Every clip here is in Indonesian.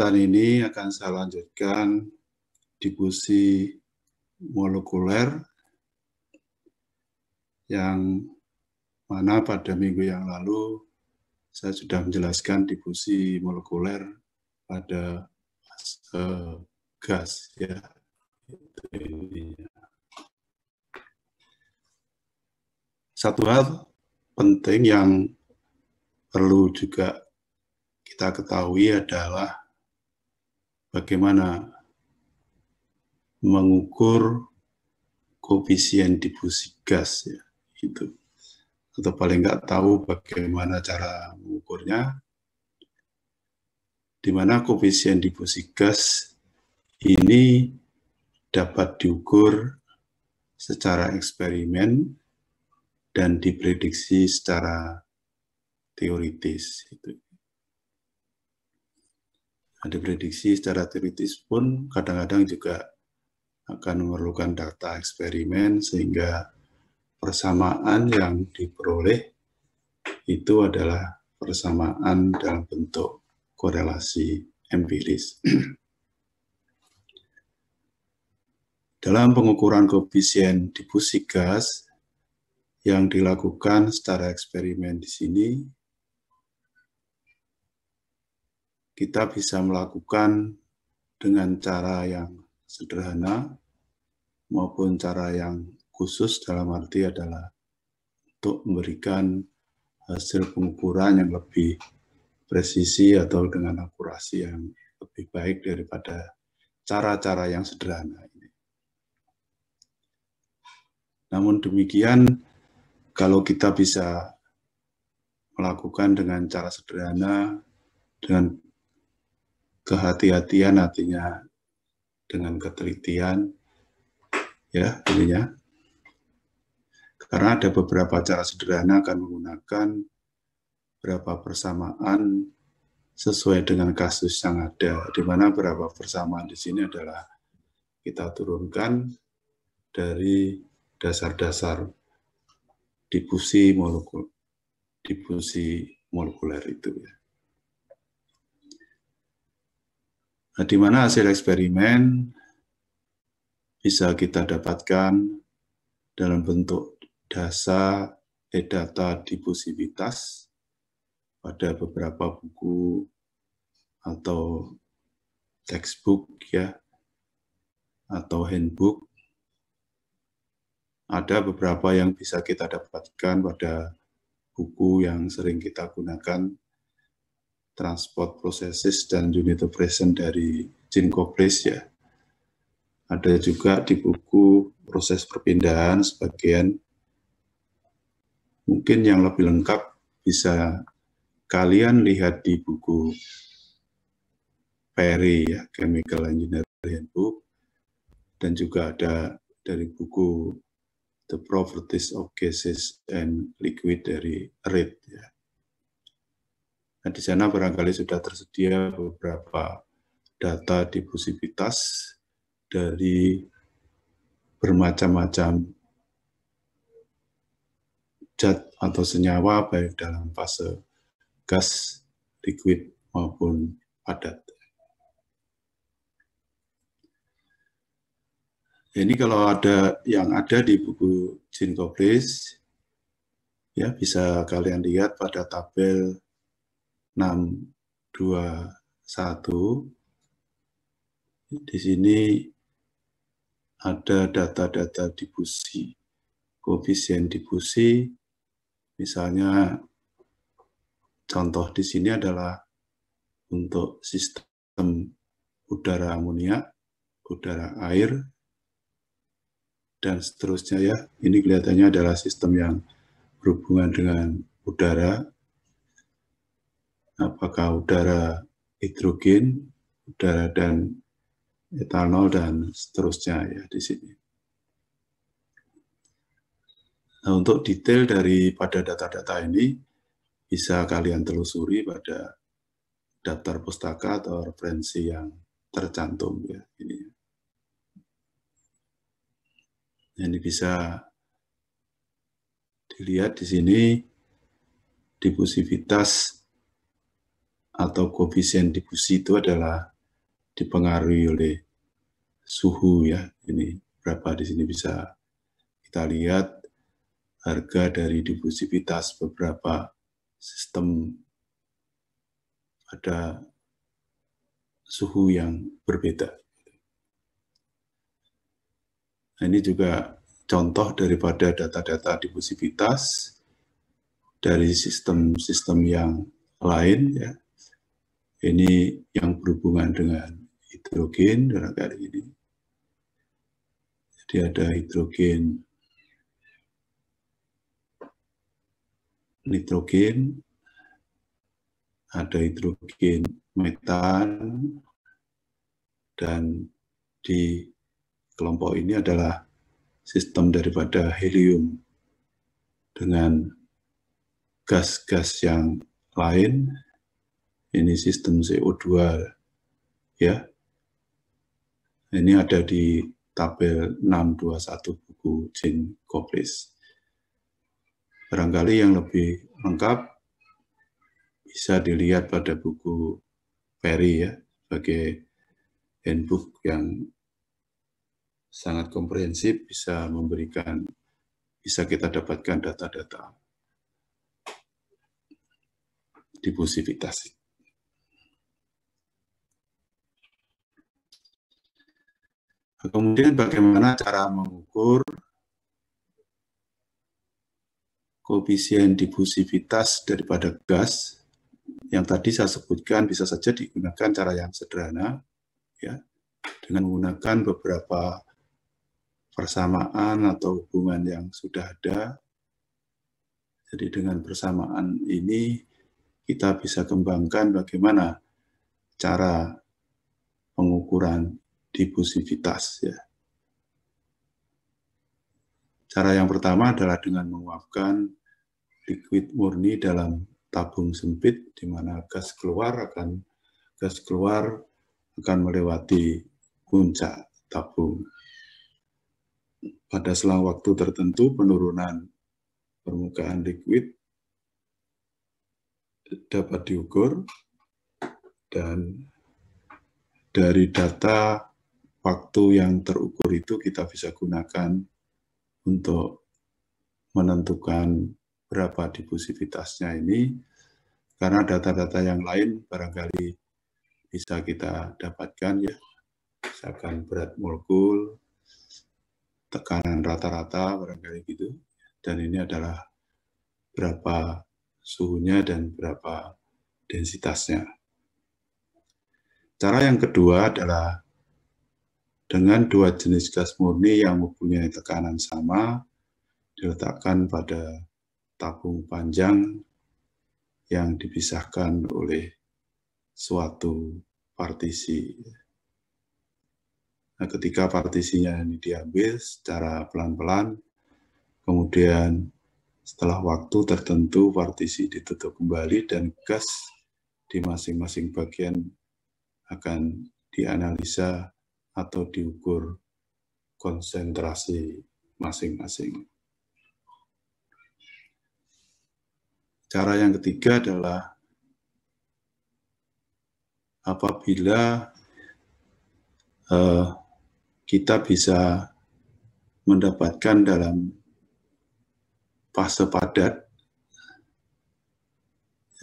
Kesempatan ini akan saya lanjutkan difusi molekuler yang mana pada minggu yang lalu saya sudah menjelaskan difusi molekuler pada gas ya. Satu hal penting yang perlu juga kita ketahui adalah bagaimana mengukur koefisien difusi gas ya, itu. Atau paling nggak tahu bagaimana cara mengukurnya, di mana koefisien difusi gas ini dapat diukur secara eksperimen dan diprediksi secara teoritis. Diprediksi secara teoritis pun kadang-kadang juga akan memerlukan data eksperimen sehingga persamaan yang diperoleh itu adalah persamaan dalam bentuk korelasi empiris. Dalam pengukuran koefisien difusi gas yang dilakukan secara eksperimen di sini, kita bisa melakukan dengan cara yang sederhana maupun cara yang khusus, dalam arti adalah untuk memberikan hasil pengukuran yang lebih presisi atau dengan akurasi yang lebih baik daripada cara-cara yang sederhana ini. Namun demikian, kalau kita bisa melakukan dengan cara sederhana, dengan kehati-hatian, artinya dengan ketelitian, ya ininya. Karena ada beberapa cara sederhana akan menggunakan berapa persamaan sesuai dengan kasus yang ada, di mana berapa persamaan di sini adalah kita turunkan dari dasar-dasar difusi molekuler itu ya. Nah, di mana hasil eksperimen bisa kita dapatkan dalam bentuk data difusivitas pada beberapa buku atau textbook ya, atau handbook. Ada beberapa yang bisa kita dapatkan pada buku yang sering kita gunakan, Transport Processes dan Unit Operation dari Jean Koples ya. Ada juga di buku Proses Perpindahan sebagian. Mungkin yang lebih lengkap bisa kalian lihat di buku Perry ya, Chemical Engineering Handbook, dan juga ada dari buku The Properties of Gases and Liquid dari Reid ya. Nah, di sana barangkali sudah tersedia beberapa data difusivitas dari bermacam-macam zat atau senyawa, baik dalam fase gas, liquid, maupun padat. Ini kalau ada yang ada di buku Jean Koples, ya bisa kalian lihat pada tabel 621. Di sini ada data-data difusi, koefisien difusi, misalnya contoh di sini adalah untuk sistem udara amoniak, udara air, dan seterusnya ya. Ini kelihatannya adalah sistem yang berhubungan dengan udara, apakah udara hidrogen, udara dan etanol, dan seterusnya ya di sini. Nah, untuk detail daripada data-data ini bisa kalian telusuri pada daftar pustaka atau referensi yang tercantum ya ini. Ini bisa dilihat di sini difusivitas atau koefisien difusi itu adalah dipengaruhi oleh suhu ya. Ini berapa di sini bisa kita lihat harga dari difusivitas beberapa sistem pada suhu yang berbeda. Nah, ini juga contoh daripada data-data difusivitas dari sistem-sistem yang lain ya. Ini yang berhubungan dengan hidrogen barangkali ini. Jadi ada hidrogen, nitrogen, ada hidrogen metan, dan di kelompok ini adalah sistem daripada helium dengan gas-gas yang lain. Ini sistem CO2 ya. Ini ada di tabel 621 buku Jean Koplis. Barangkali yang lebih lengkap bisa dilihat pada buku Perry ya, sebagai handbook yang sangat komprehensif, bisa memberikan, bisa kita dapatkan data-data difusivitas. Kemudian bagaimana cara mengukur koefisien difusivitas daripada gas yang tadi saya sebutkan. Bisa saja digunakan cara yang sederhana ya, dengan menggunakan beberapa persamaan atau hubungan yang sudah ada. Jadi dengan persamaan ini kita bisa kembangkan bagaimana cara pengukuran difusivitas ya. Cara yang pertama adalah dengan menguapkan liquid murni dalam tabung sempit, di mana gas keluar akan melewati puncak tabung. Pada selang waktu tertentu, penurunan permukaan liquid dapat diukur, dan dari data waktu yang terukur itu kita bisa gunakan untuk menentukan berapa difusivitasnya ini, karena data-data yang lain barangkali bisa kita dapatkan ya, misalkan berat molekul, tekanan rata-rata barangkali gitu, dan ini adalah berapa suhunya dan berapa densitasnya. Cara yang kedua adalah dengan dua jenis gas murni yang mempunyai tekanan sama diletakkan pada tabung panjang yang dipisahkan oleh suatu partisi. Nah, ketika partisinya ini diambil secara pelan-pelan, kemudian setelah waktu tertentu partisi ditutup kembali dan gas di masing-masing bagian akan dianalisa atau diukur konsentrasi masing-masing. Cara yang ketiga adalah apabila kita bisa mendapatkan dalam fase padat,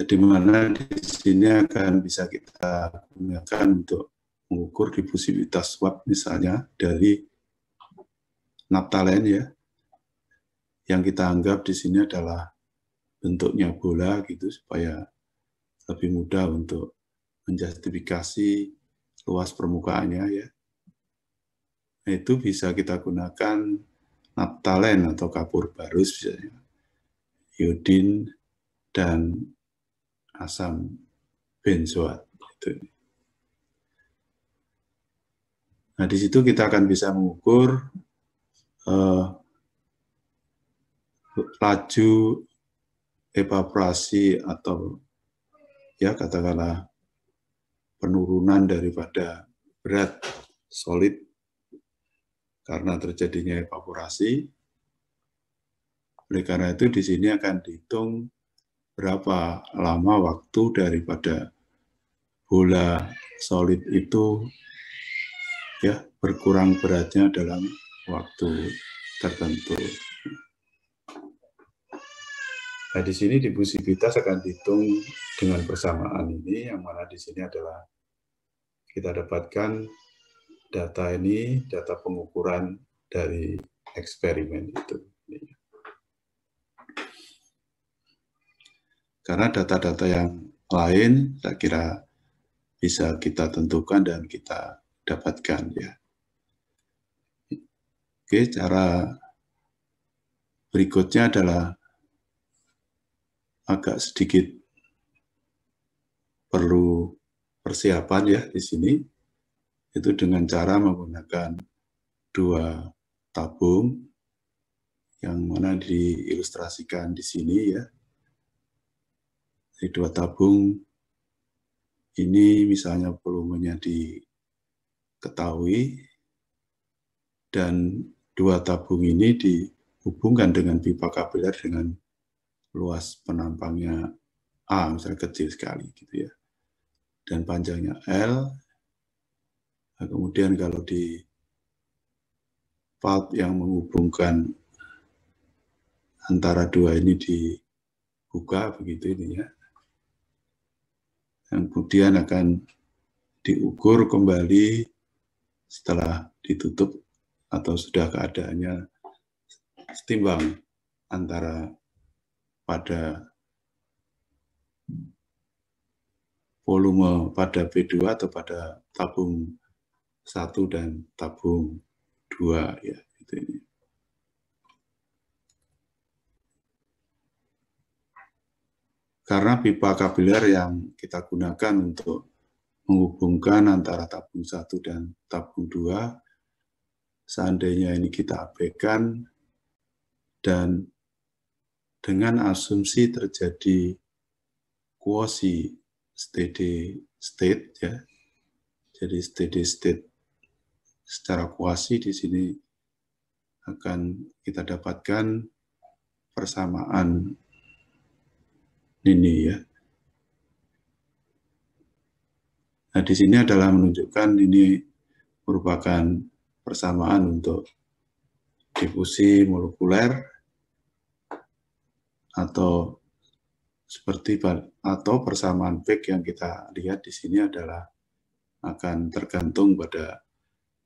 di mana di sini akan bisa kita gunakan untuk mengukur difusivitas swab misalnya dari naftalen ya, yang kita anggap di sini adalah bentuknya bola gitu, supaya lebih mudah untuk menjustifikasi luas permukaannya ya. Nah, itu bisa kita gunakan naftalen atau kapur barus misalnya, iodin dan asam benzoat. Nah, di situ kita akan bisa mengukur laju evaporasi atau ya katakanlah penurunan daripada berat solid karena terjadinya evaporasi. Oleh karena itu di sini akan dihitung berapa lama waktu daripada bola solid itu ya berkurang beratnya dalam waktu tertentu. Nah, di sini difusivitas akan dihitung dengan persamaan ini, yang mana di sini adalah kita dapatkan data ini, data pengukuran dari eksperimen itu. Karena data-data yang lain, saya kira bisa kita tentukan dan kita dapatkan ya. Oke, cara berikutnya adalah agak sedikit perlu persiapan ya di sini, itu dengan cara menggunakan dua tabung yang mana diilustrasikan di sini ya. Di dua tabung ini misalnya volumenya diketahui dan dua tabung ini dihubungkan dengan pipa kapiler dengan luas penampangnya A, misalnya kecil sekali gitu ya. Dan panjangnya L. Nah, kemudian kalau di valve yang menghubungkan antara dua ini dibuka begitu ini ya. Yang kemudian akan diukur kembali setelah ditutup atau sudah keadaannya setimbang antara pada volume pada B2 atau pada tabung 1 dan tabung 2 ya gitu ini. Karena pipa kapiler yang kita gunakan untuk menghubungkan antara tabung 1 dan tabung 2, seandainya ini kita abaikan dan dengan asumsi terjadi quasi steady state ya. Jadi steady state secara kuasi di sini akan kita dapatkan persamaan ini ya. Nah, di sini adalah menunjukkan ini merupakan persamaan untuk difusi molekuler atau seperti atau persamaan Fick yang kita lihat di sini adalah akan tergantung pada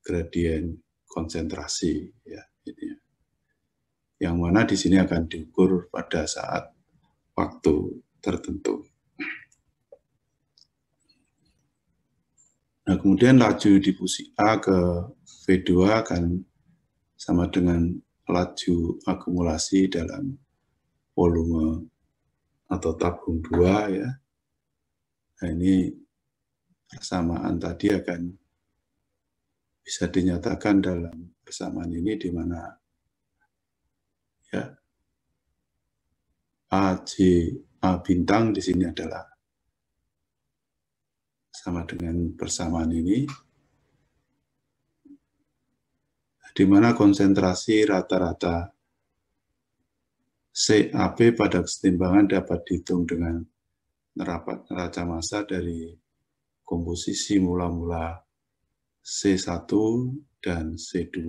gradien konsentrasi ya, ini. Yang mana di sini akan diukur pada saat waktu tertentu. Nah, kemudian laju difusi A ke V2 akan sama dengan laju akumulasi dalam volume atau tabung 2 ya. Nah, ini persamaan tadi akan bisa dinyatakan dalam persamaan ini di mana ya A bintang di sini adalah sama dengan persamaan ini, di mana konsentrasi rata-rata CAP pada kesetimbangan dapat dihitung dengan neraca massa dari komposisi mula-mula C1 dan C2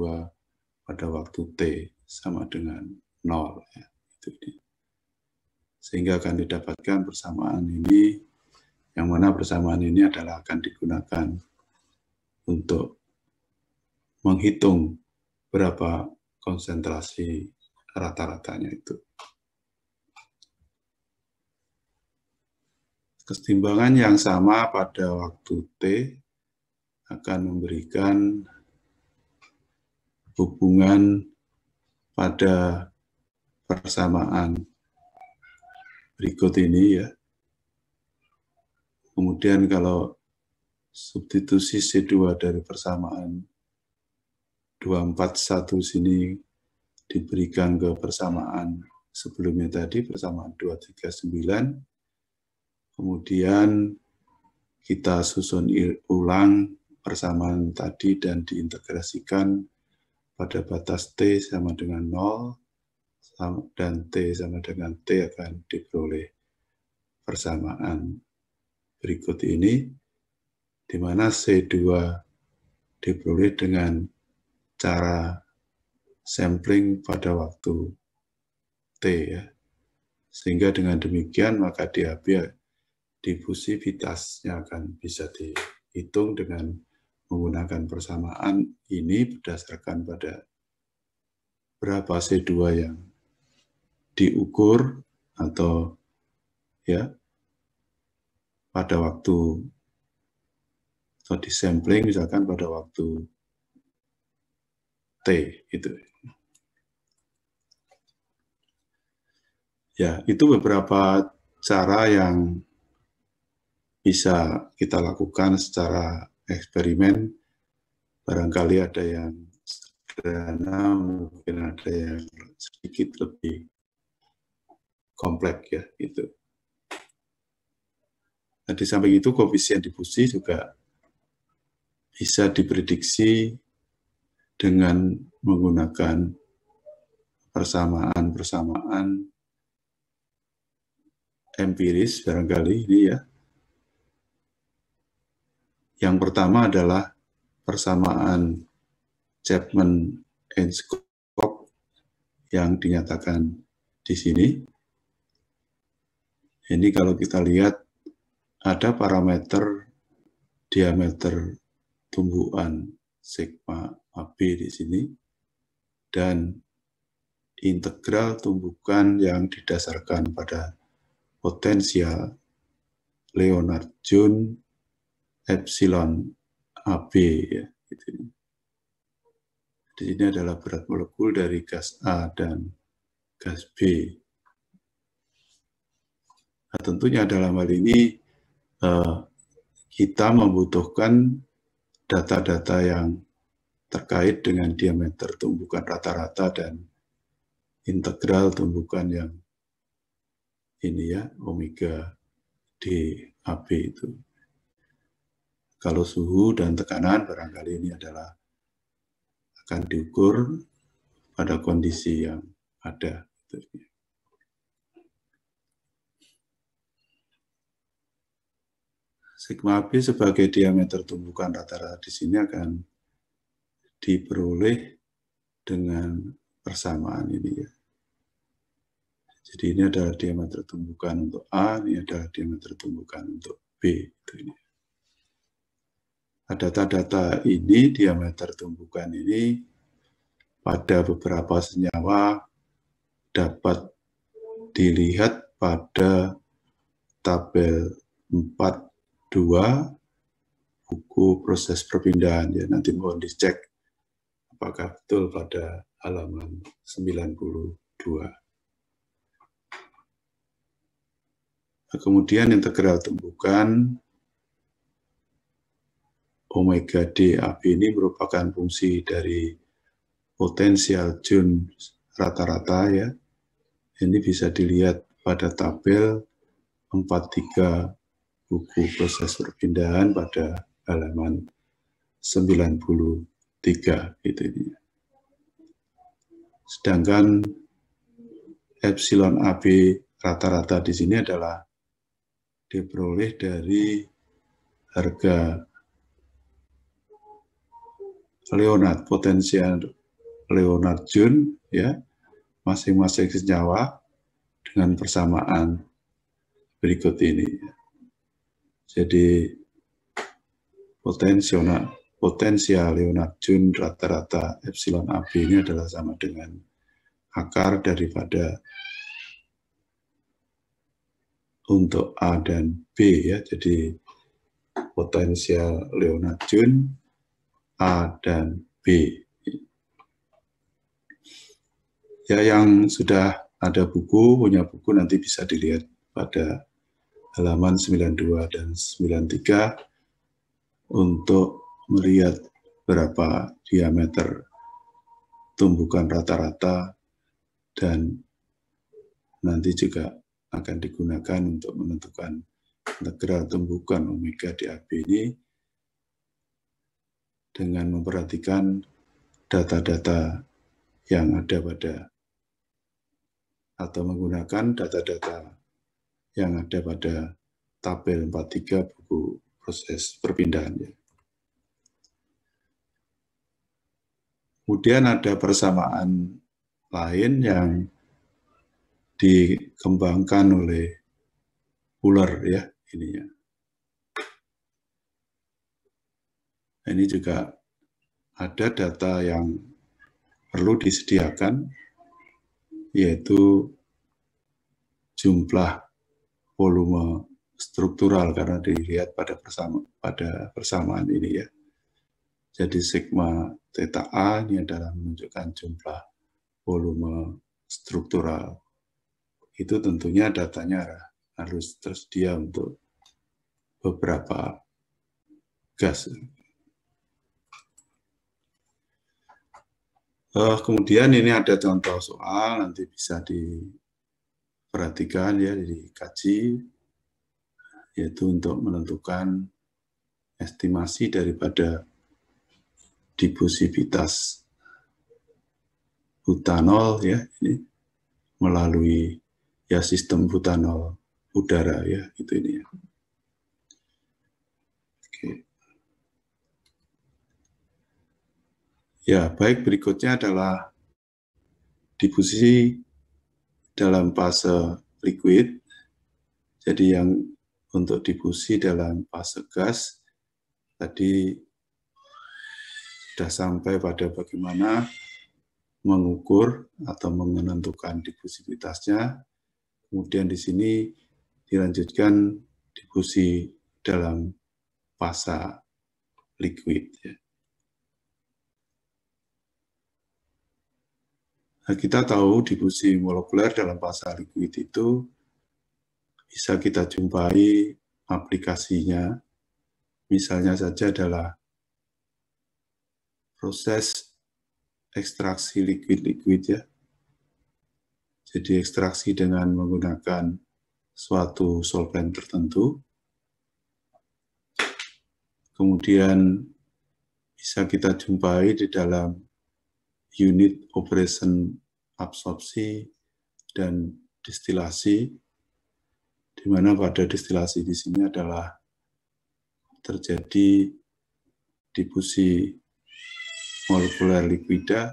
pada waktu T sama dengan 0. Ya. Sehingga akan didapatkan persamaan ini, yang mana persamaan ini adalah akan digunakan untuk menghitung berapa konsentrasi rata-ratanya itu. Kesetimbangan yang sama pada waktu T akan memberikan hubungan pada persamaan berikut ini ya. Kemudian kalau substitusi C2 dari persamaan 241 sini diberikan ke persamaan sebelumnya tadi, persamaan 239, kemudian kita susun ulang persamaan tadi dan diintegrasikan pada batas T sama dengan 0 dan T sama dengan T akan diperoleh persamaan berikut ini, di mana C2 diperoleh dengan cara sampling pada waktu T ya. Sehingga dengan demikian maka difusivitasnya akan bisa dihitung dengan menggunakan persamaan ini berdasarkan pada berapa C2 yang diukur atau ya pada waktu atau disampling misalkan pada waktu T itu. Ya, itu beberapa cara yang bisa kita lakukan secara eksperimen. Barangkali ada yang sederhana, mungkin ada yang sedikit lebih kompleks ya itu. Nah, di samping itu koefisien difusi juga bisa diprediksi dengan menggunakan persamaan-persamaan empiris barangkali ini ya. Yang pertama adalah persamaan Chapman-Enskog yang dinyatakan di sini. Ini kalau kita lihat ada parameter diameter tumbuhan sigma AB di sini dan integral tumbukan yang didasarkan pada potensial Leonard-Jones epsilon AB ya. Di sini adalah berat molekul dari gas A dan gas B. Nah, tentunya dalam hal ini kita membutuhkan data-data yang terkait dengan diameter tumbukan rata-rata dan integral tumbukan yang ini ya, omega DAB itu. Kalau suhu dan tekanan barangkali ini adalah akan diukur pada kondisi yang ada. Sigma AB sebagai diameter tumbukan rata-rata di sini akan diperoleh dengan persamaan ini ya. Jadi ini adalah diameter tumbukan untuk A, ini adalah diameter tumbukan untuk B. Data-data ini, diameter tumbukan ini pada beberapa senyawa dapat dilihat pada tabel 4.2 buku proses perpindahan. Ya, nanti mohon dicek apakah betul pada halaman 92. Nah, kemudian integral tumbukan omega DAB ini merupakan fungsi dari potensial Jones rata-rata ya. Ini bisa dilihat pada tabel 43 buku proses perpindahan pada halaman 93 itu ini. Sedangkan epsilon AB rata-rata di sini adalah diperoleh dari harga Leonard, potensial Leonard-Jones ya, masing-masing senyawa dengan persamaan berikut ini. Jadi potensial Leonard-Jones rata-rata epsilon AB ini adalah sama dengan akar daripada untuk A dan B ya. Jadi potensial Leonard-Jones A dan B. Ya, yang sudah ada buku, punya buku nanti bisa dilihat pada halaman 92 dan 93 untuk melihat berapa diameter tumbukan rata-rata dan nanti juga akan digunakan untuk menentukan integral tumbukan omega DAB ini dengan memperhatikan data-data yang ada pada atau menggunakan data-data yang ada pada tabel 43 buku proses perpindahan. Ya. Kemudian ada persamaan lain yang dikembangkan oleh Fuller ya ininya. Ini juga ada data yang perlu disediakan, yaitu jumlah volume struktural karena dilihat pada persamaan ini ya. Jadi sigma theta A ini adalah menunjukkan jumlah volume struktural. Itu tentunya datanya harus tersedia untuk beberapa gas. Kemudian ini ada contoh soal, nanti bisa diperhatikan ya, dikaji, yaitu untuk menentukan estimasi daripada difusivitas butanol ya, ini melalui ya sistem butanol udara ya, itu ini ya. Oke. Ya, baik, berikutnya adalah difusi dalam fase liquid. Jadi yang untuk difusi dalam fase gas tadi sudah sampai pada bagaimana mengukur atau menentukan difusivitasnya. Kemudian di sini dilanjutkan difusi dalam fase liquid. Nah, kita tahu difusi molekuler dalam fase liquid itu bisa kita jumpai aplikasinya. Misalnya saja adalah proses ekstraksi liquid-liquid ya. Jadi ekstraksi dengan menggunakan suatu solvent tertentu. Kemudian bisa kita jumpai di dalam unit operation absorpsi dan distilasi, di mana pada distilasi di sini adalah terjadi difusi molekuler liquida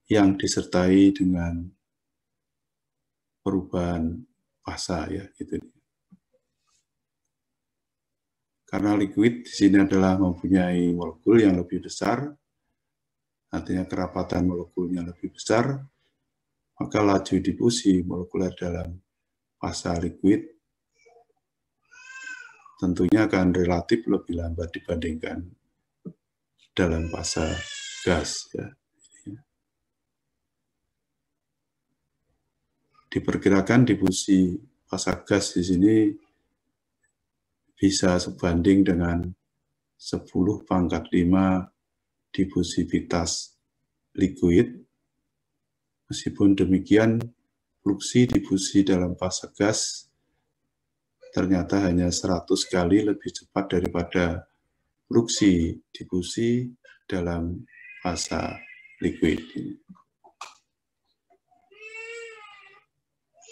yang disertai dengan perubahan fase ya, gitu. Karena liquid di sini adalah mempunyai molekul yang lebih besar, artinya kerapatan molekulnya lebih besar, maka laju difusi molekuler dalam fase liquid tentunya akan relatif lebih lambat dibandingkan dalam fase gas. Ya. Diperkirakan difusi fase gas di sini bisa sebanding dengan 10⁵ difusivitas liquid. Meskipun demikian, fluksi difusi dalam fase gas ternyata hanya 100 kali lebih cepat daripada fluksi difusi dalam fase liquid.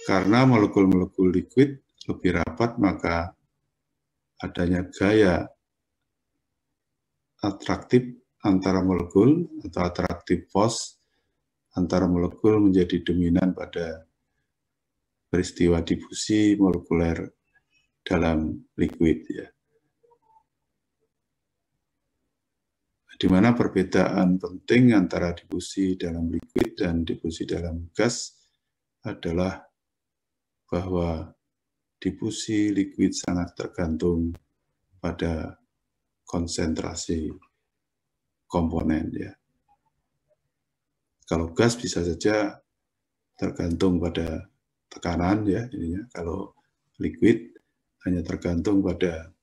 Karena molekul-molekul liquid lebih rapat, maka adanya gaya atraktif antara molekul atau atraktif force antara molekul menjadi dominan pada peristiwa difusi molekuler dalam liquid ya. Di mana perbedaan penting antara difusi dalam liquid dan difusi dalam gas adalah bahwa difusi liquid sangat tergantung pada konsentrasi komponen ya. Kalau gas bisa saja tergantung pada tekanan ya ininya. Kalau liquid hanya tergantung pada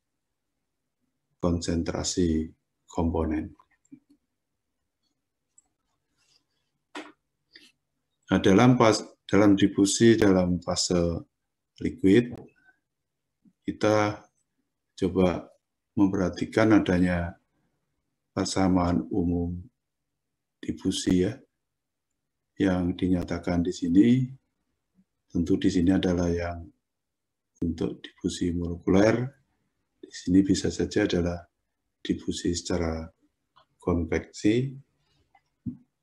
konsentrasi komponen. Nah, dalam difusi dalam fase liquid, kita coba memperhatikan adanya persamaan umum difusi ya, yang dinyatakan di sini. Tentu di sini adalah yang bentuk difusi molekuler, di sini bisa saja adalah difusi secara konveksi,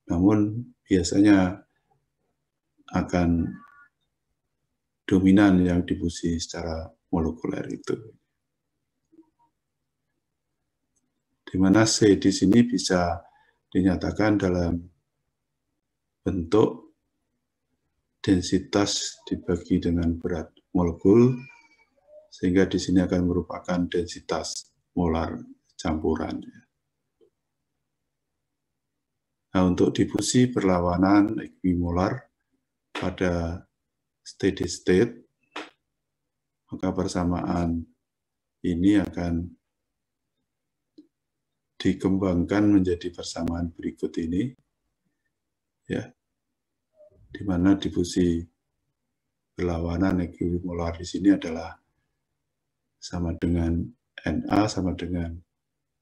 namun biasanya akan dominan yang difusi secara molekuler itu. Di mana C di sini bisa dinyatakan dalam bentuk densitas dibagi dengan berat molekul, sehingga di sini akan merupakan densitas molar campuran. Nah, untuk difusi berlawanan equimolar pada steady state, maka persamaan ini akan dikembangkan menjadi persamaan berikut ini, ya, di mana difusi berlawanan equimolar di sini adalah sama dengan Na sama dengan,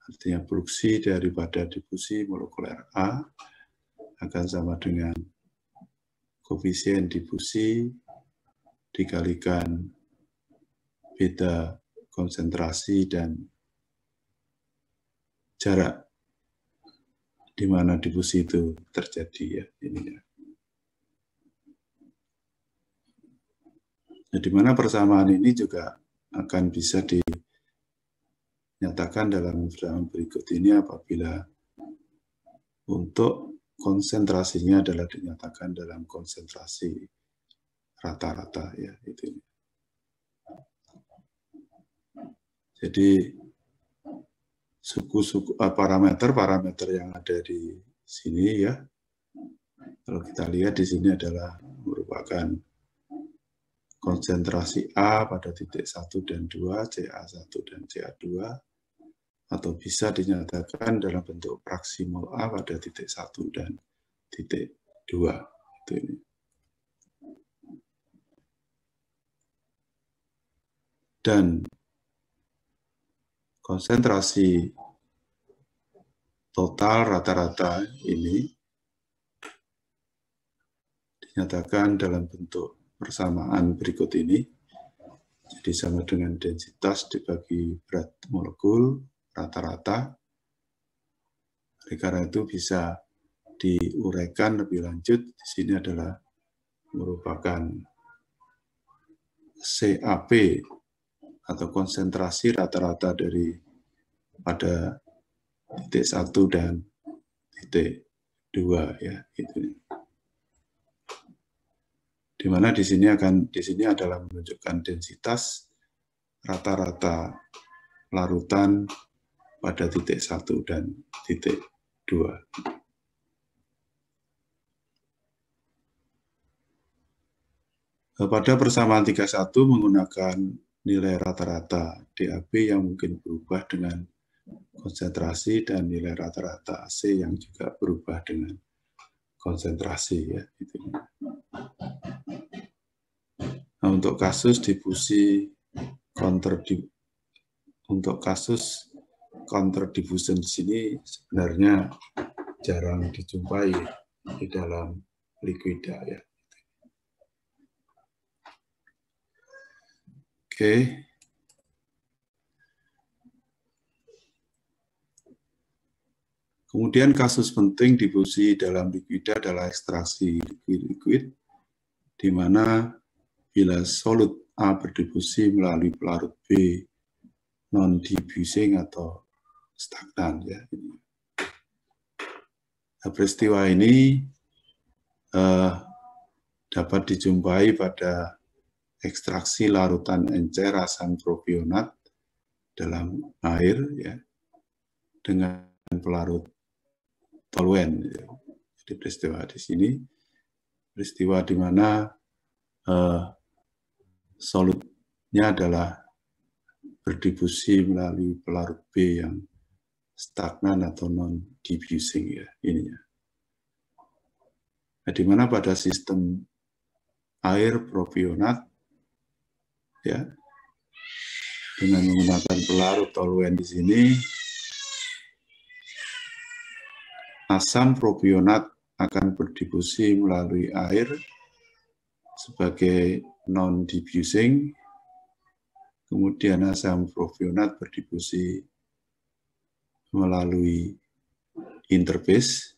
artinya produksi daripada difusi molekuler A akan sama dengan koefisien difusi dikalikan beta konsentrasi dan jarak di mana difusi itu terjadi, ya, ini ya. Nah, di mana persamaan ini juga akan bisa dinyatakan dalam persamaan berikut ini apabila untuk konsentrasinya adalah dinyatakan dalam konsentrasi rata-rata, ya, itu. Jadi parameter yang ada di sini, ya, kalau kita lihat di sini adalah merupakan konsentrasi A pada titik 1 dan 2, CA1 dan CA2, atau bisa dinyatakan dalam bentuk fraksi mol A pada titik 1 dan titik 2. Itu ini. Dan konsentrasi total rata-rata ini dinyatakan dalam bentuk persamaan berikut ini. Jadi sama dengan densitas dibagi berat molekul rata-rata. Oleh karena itu bisa diuraikan lebih lanjut. Di sini adalah merupakan CAP atau konsentrasi rata-rata dari pada titik 1 dan titik 2, ya, itu. Di mana di sini adalah menunjukkan densitas rata-rata larutan pada titik 1 dan titik 2. Pada persamaan 31 menggunakan nilai rata-rata DAB yang mungkin berubah dengan konsentrasi dan nilai rata-rata AC yang juga berubah dengan konsentrasi, ya, itu. Nah, untuk kasus difusi untuk kasus counter diffusion di sini sebenarnya jarang dijumpai di dalam liquida, ya. Oke. Kemudian kasus penting difusi dalam liquida adalah ekstraksi liquid, di mana bila solut A berdifusi melalui pelarut B non-diffusing atau stagnan, ya. Nah, peristiwa ini dapat dijumpai pada ekstraksi larutan encer asam propionat dalam air, ya, dengan pelarut toluen. Ya. Jadi peristiwa di sini, peristiwa di mana solutnya adalah berdifusi melalui pelarut B yang stagnan atau non-diffusing, ya, ininya. Nah, di mana pada sistem air propionat, ya, dengan menggunakan pelarut toluen di sini, asam propionat akan berdifusi melalui air sebagai non-diffusing, kemudian asam propionat berdifusi melalui interface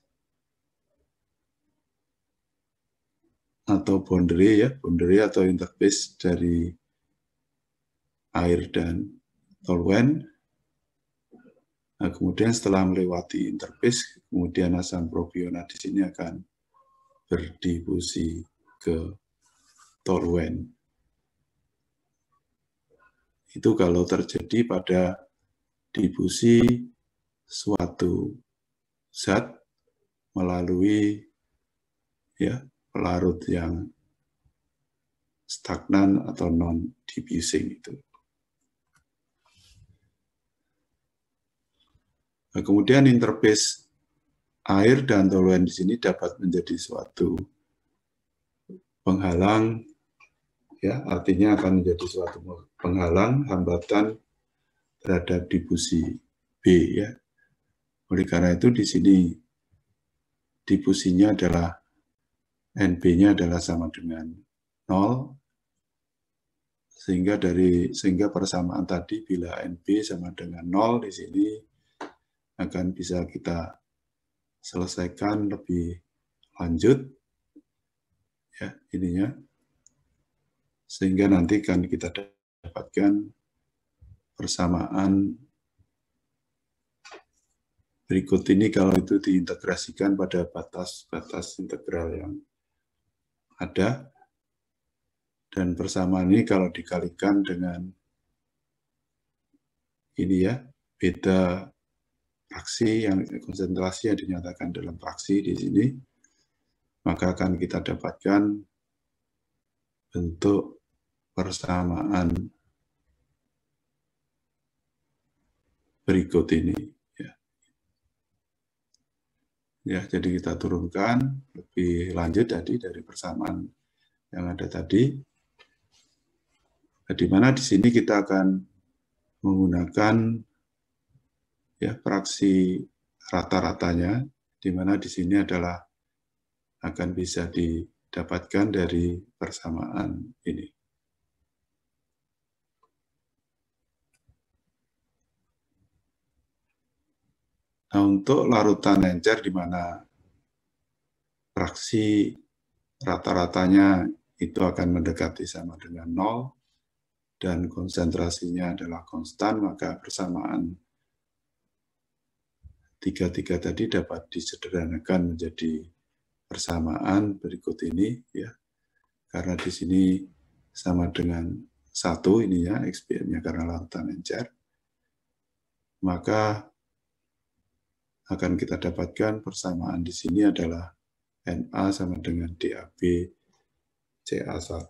atau boundary atau interface dari air dan toluen. Nah, kemudian setelah melewati interface, kemudian asam propionat di sini akan berdifusi ke toluen. Itu kalau terjadi pada difusi suatu zat melalui pelarut yang stagnan atau non-diffusing itu. Nah, kemudian interface air dan toluen di sini dapat menjadi suatu penghalang, artinya akan menjadi suatu penghalang, hambatan terhadap difusi B, Oleh karena itu di sini difusinya adalah NB-nya adalah sama dengan 0, sehingga persamaan tadi bila NB sama dengan 0 di sini akan bisa kita selesaikan lebih lanjut ininya, sehingga nanti kan kita dapatkan persamaan berikut ini kalau itu diintegrasikan pada batas-batas integral yang ada, dan persamaan ini kalau dikalikan dengan ini beta fraksi yang konsentrasi yang dinyatakan dalam fraksi di sini, maka akan kita dapatkan bentuk persamaan berikut ini. Jadi kita turunkan lebih lanjut tadi dari persamaan yang ada tadi, di mana di sini kita akan menggunakan fraksi rata-ratanya, di mana di sini adalah akan bisa didapatkan dari persamaan ini. Nah, untuk larutan encer di mana fraksi rata-ratanya itu akan mendekati sama dengan 0 dan konsentrasinya adalah konstan, maka persamaan 3 tadi dapat disederhanakan menjadi persamaan berikut ini, karena di sini sama dengan 1 ini XPM-nya karena larutan encer, maka akan kita dapatkan persamaan di sini adalah Na sama dengan DAB CA1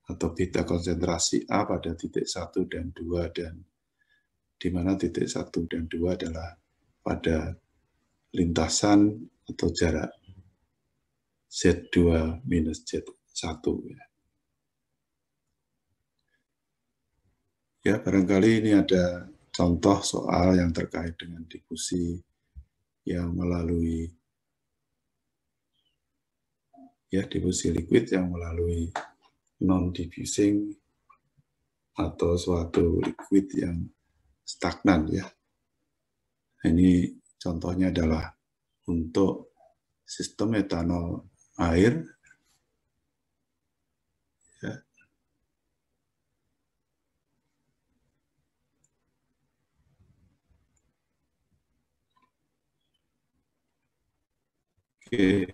atau beta konsentrasi A pada titik 1 dan 2, dan di mana titik 1 dan 2 adalah pada lintasan atau jarak Z2 minus Z1. Barangkali ini ada contoh soal yang terkait dengan difusi yang melalui difusi liquid yang melalui non-diffusing atau suatu liquid yang stagnan. Ini contohnya adalah untuk sistem etanol air. Oke.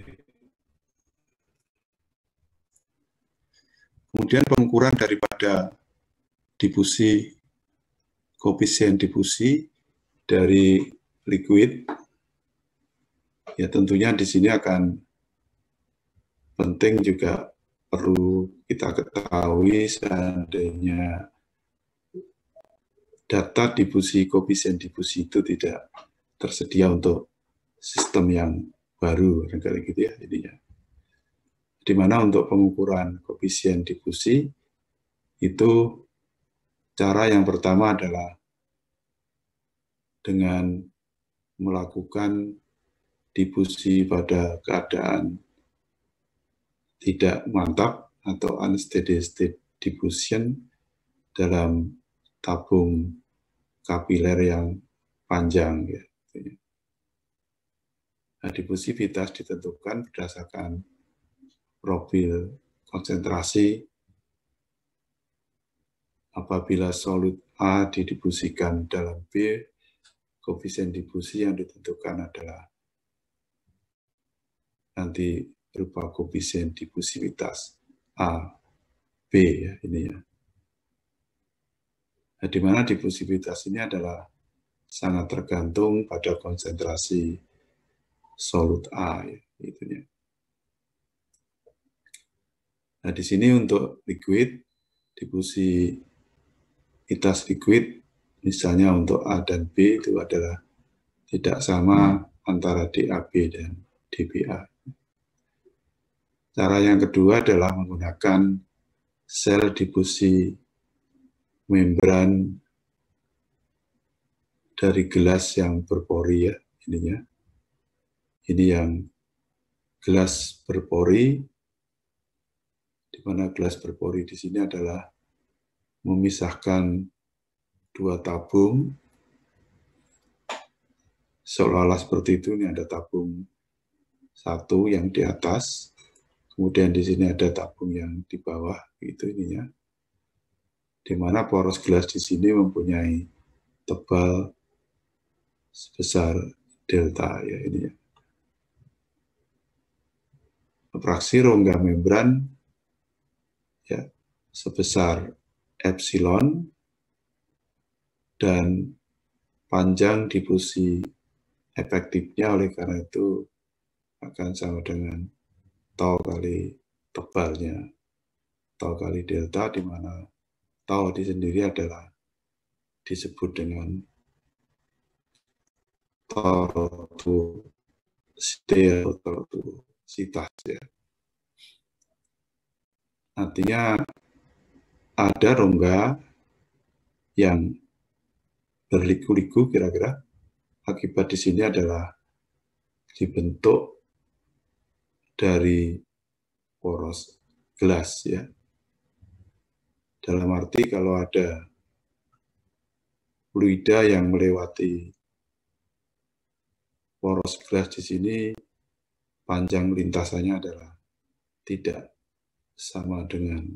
Kemudian pengukuran daripada difusi, koefisien difusi dari liquid, tentunya di sini akan penting juga perlu kita ketahui seandainya data difusi, koefisien difusi itu tidak tersedia untuk sistem yang baru, kayak gitu jadinya. Di mana untuk pengukuran koefisien difusi itu cara yang pertama adalah dengan melakukan difusi pada keadaan tidak mantap atau unsteady state diffusion dalam tabung kapiler yang panjang. Ya. Nah, difusivitas ditentukan berdasarkan profil konsentrasi. Apabila solid A didifusikan dalam B, koefisien difusi yang ditentukan adalah nanti berupa koefisien difusivitas A, B ya ini ya. Nah, di mana difusivitas ini adalah sangat tergantung pada konsentrasi solid A ya, gitu ya. Nah, di sini untuk liquid difusivitas liquid misalnya untuk A dan B itu adalah tidak sama antara DAB dan DBA. Cara yang kedua adalah menggunakan sel difusi membran dari gelas yang berpori ya, ininya. Ini yang gelas berpori, di mana gelas berpori di sini adalah memisahkan dua tabung, seolah-olah seperti itu. Ini ada tabung satu yang di atas, kemudian di sini ada tabung yang di bawah, gitu ininya. Di mana poros gelas di sini mempunyai tebal sebesar delta ya ini ya. Fraksi rongga membran ya sebesar epsilon dan panjang difusi efektifnya oleh karena itu akan sama dengan tau kali tebalnya, tau kali delta, di mana tau di sendiri adalah disebut dengan tortuositas ya. Artinya ada rongga yang berliku-liku kira-kira, akibat di sini adalah dibentuk dari poros gelas ya. Dalam arti kalau ada fluida yang melewati poros gelas di sini, panjang lintasannya adalah tidak sama dengan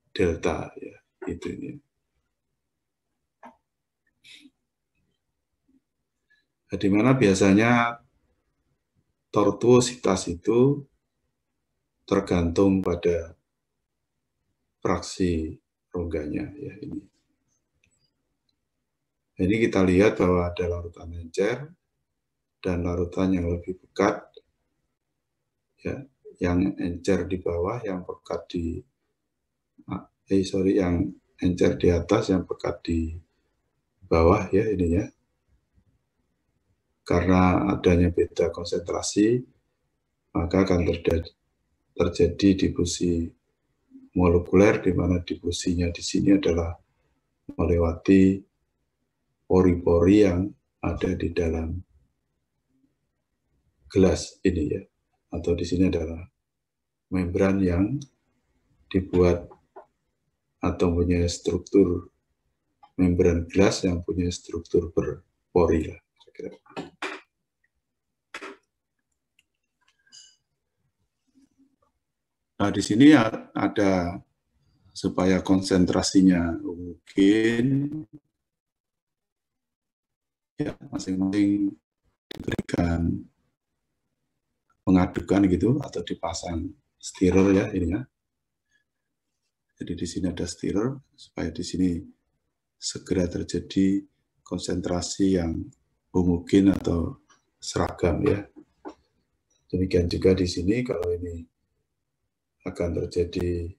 delta ya, itu ini. Nah, di mana biasanya tortuositas itu tergantung pada fraksi rongganya ya ini. Ini kita lihat bahwa ada larutan encer dan larutan yang lebih pekat ya, yang encer di bawah, yang pekat di yang encer di atas, yang pekat di bawah ya ininya. Karena adanya beda konsentrasi, maka akan terjadi difusi molekuler, di mana difusinya di sini adalah melewati pori-pori yang ada di dalam gelas ini ya, atau di sini adalah membran yang dibuat atau punya struktur membran gelas yang punya struktur berpori lah. Nah, di sini ada supaya konsentrasinya mungkin ya masing-masing diberikan pengadukan gitu atau dipasang stirrer ya ini ya. Jadi di sini ada stirrer supaya di sini segera terjadi konsentrasi yang homogen atau seragam ya. Demikian juga di sini kalau ini akan terjadi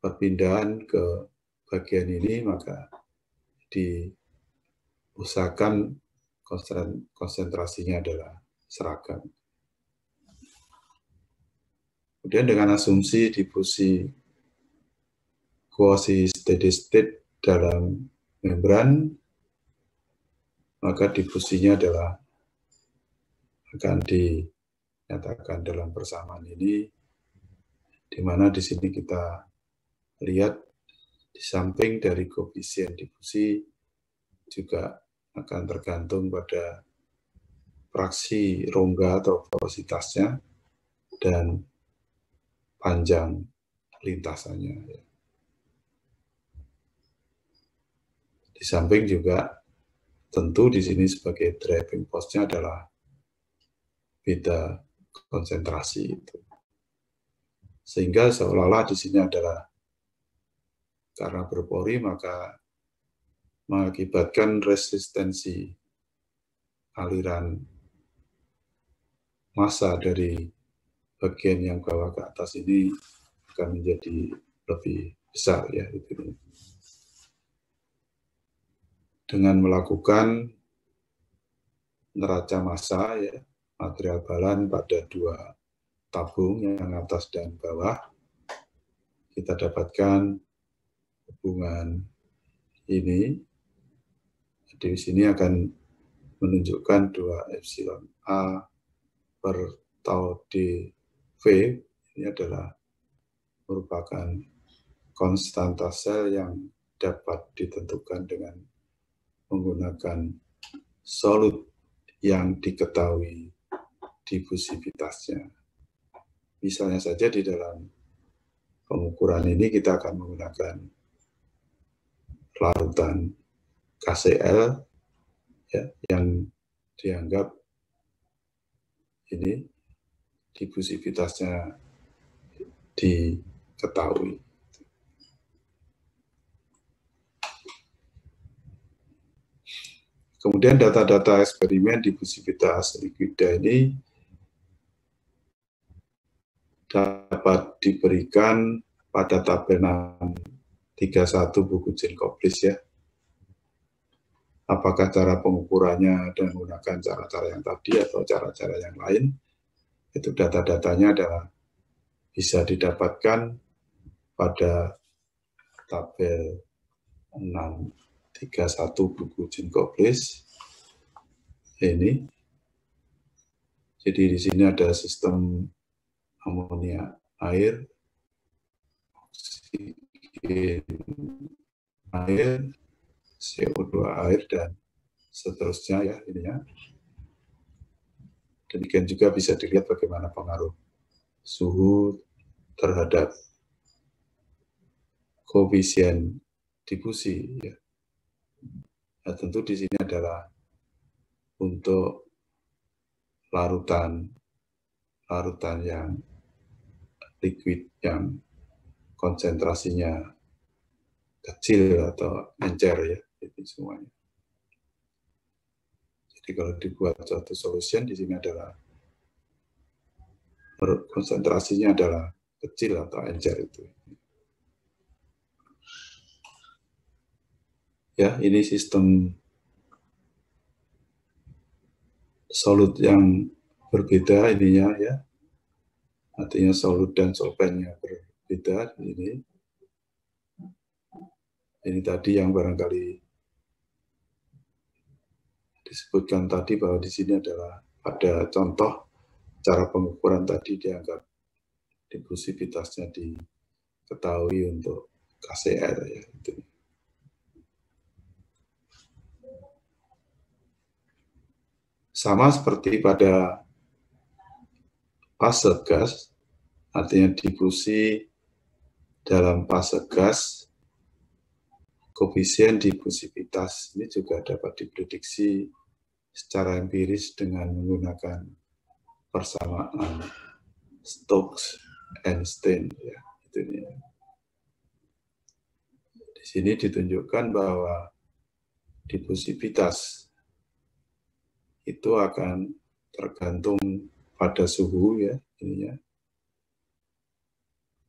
perpindahan ke bagian ini, maka diusahakan konsentrasinya adalah seragam. Kemudian dengan asumsi difusi quasi steady state dalam membran, maka difusinya adalah akan dinyatakan dalam persamaan ini, di mana di sini kita lihat di samping dari koefisien difusi juga akan tergantung pada fraksi rongga atau porositasnya dan panjang lintasannya. Di samping juga tentu di sini sebagai driving force-nya adalah beda konsentrasi itu. Sehingga seolah-olah di sini adalah karena berpori maka mengakibatkan resistensi aliran massa dari bagian yang bawah ke atas ini akan menjadi lebih besar ya. Dengan melakukan neraca massa ya, material balan pada dua tabung yang atas dan bawah, kita dapatkan hubungan ini. Di sini akan menunjukkan 2 epsilon A per tau dV, ini adalah merupakan konstanta sel yang dapat ditentukan dengan menggunakan solut yang diketahui difusivitasnya. Misalnya saja di dalam pengukuran ini kita akan menggunakan larutan KCl ya, yang dianggap ini difusivitasnya diketahui. Kemudian data-data eksperimen difusivitas likuida ini dapat diberikan pada tabel 631 buku Jane-Koplis ya. Apakah cara pengukurannya dengan menggunakan cara-cara yang tadi atau cara-cara yang lain, itu data-datanya adalah bisa didapatkan pada tabel 631 buku Jane-Koplis ini. Jadi di sini ada sistem amonia air, oksigen air, CO2 air, dan seterusnya ya ininya. Demikian juga bisa dilihat bagaimana pengaruh suhu terhadap koefisien difusi ya. Nah, tentu di sini adalah untuk larutan yang liquid yang konsentrasinya kecil atau encer ya, itu semuanya. Jadi kalau dibuat suatu solution di sini adalah konsentrasinya adalah kecil atau encer itu. Ya, ini sistem solut yang berbeda ininya ya. Artinya solut dan solvennya berbeda ini. Ini tadi yang barangkali disebutkan tadi bahwa di sini adalah ada contoh cara pengukuran tadi dianggap difusivitasnya diketahui untuk KCl ya itu. Sama seperti pada fase gas, artinya difusi dalam fase gas, koefisien difusivitas ini juga dapat diprediksi secara empiris dengan menggunakan persamaan Stokes-Einstein ya, itu ini. Di sini ditunjukkan bahwa difusivitas itu akan tergantung pada suhu ya ininya.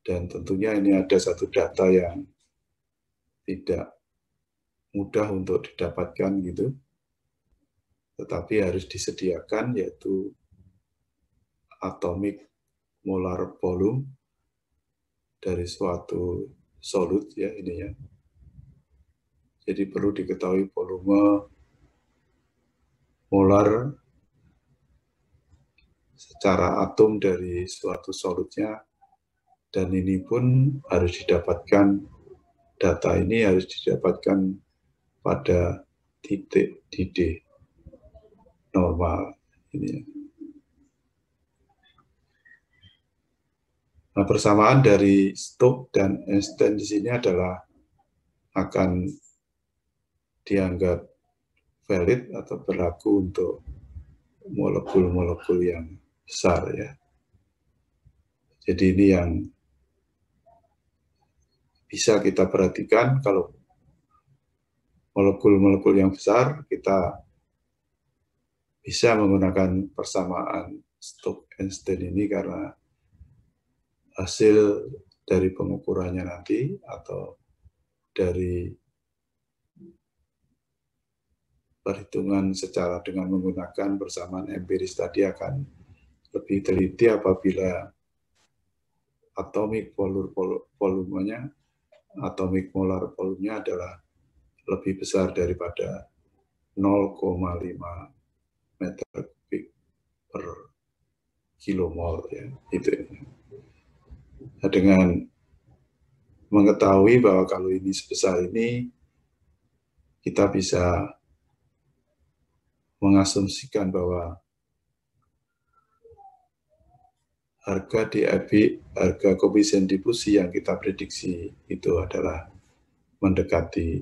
Dan tentunya ini ada satu data yang tidak mudah untuk didapatkan gitu, tetapi harus disediakan yaitu atomic molar volume dari suatu solut ya ini ya. Jadi perlu diketahui volume molar secara atom dari suatu solutnya Dan ini pun harus didapatkan, data ini harus didapatkan pada titik D normal ini. Nah, persamaan dari Stokes dan Einstein di sini adalah akan dianggap valid atau berlaku untuk molekul-molekul yang besar ya. Jadi ini yang bisa kita perhatikan kalau molekul-molekul yang besar kita bisa menggunakan persamaan Stokes-Einstein ini karena hasil dari pengukurannya nanti atau dari perhitungan secara dengan menggunakan persamaan empiris tadi akan lebih teliti apabila atomic volumenya, atomic molar volumenya adalah lebih besar daripada 0,5 meter kubik per kilomol ya itu. Nah, dengan mengetahui bahwa kalau ini sebesar ini kita bisa mengasumsikan bahwa harga DAB, harga koefisien difusi yang kita prediksi itu adalah mendekati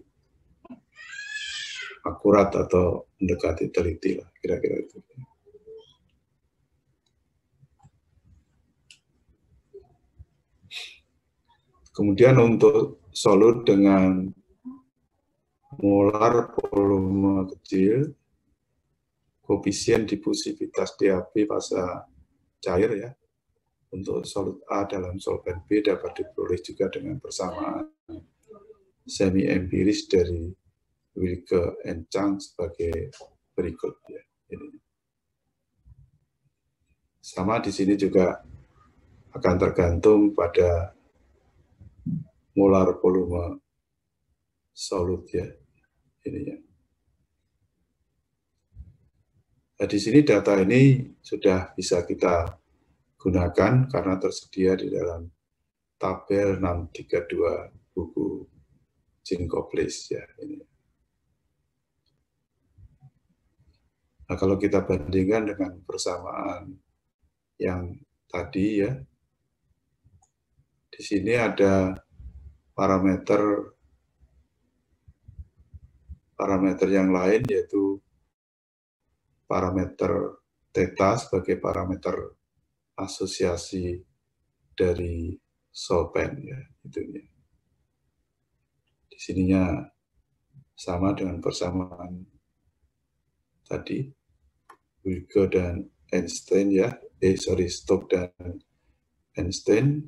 akurat atau mendekati teliti lah kira-kira itu. Kemudian untuk solut dengan molar volume kecil, koefisien difusivitas DAB fasa cair ya, untuk solut A dalam solvent B dapat diperoleh juga dengan persamaan semi empiris dari Wilke and Chang sebagai berikut ya. Ini. Sama di sini juga akan tergantung pada molar volume solut ya. Ini ya. Nah, di sini data ini sudah bisa kita gunakan karena tersedia di dalam tabel 632 buku Jinkoplis ya ini. Nah, kalau kita bandingkan dengan persamaan yang tadi ya, di sini ada parameter yang lain yaitu parameter theta sebagai parameter asosiasi dari solvent ya itu ya. Di sininya sama dengan persamaan tadi Wilke dan Einstein ya, Stokes dan Einstein.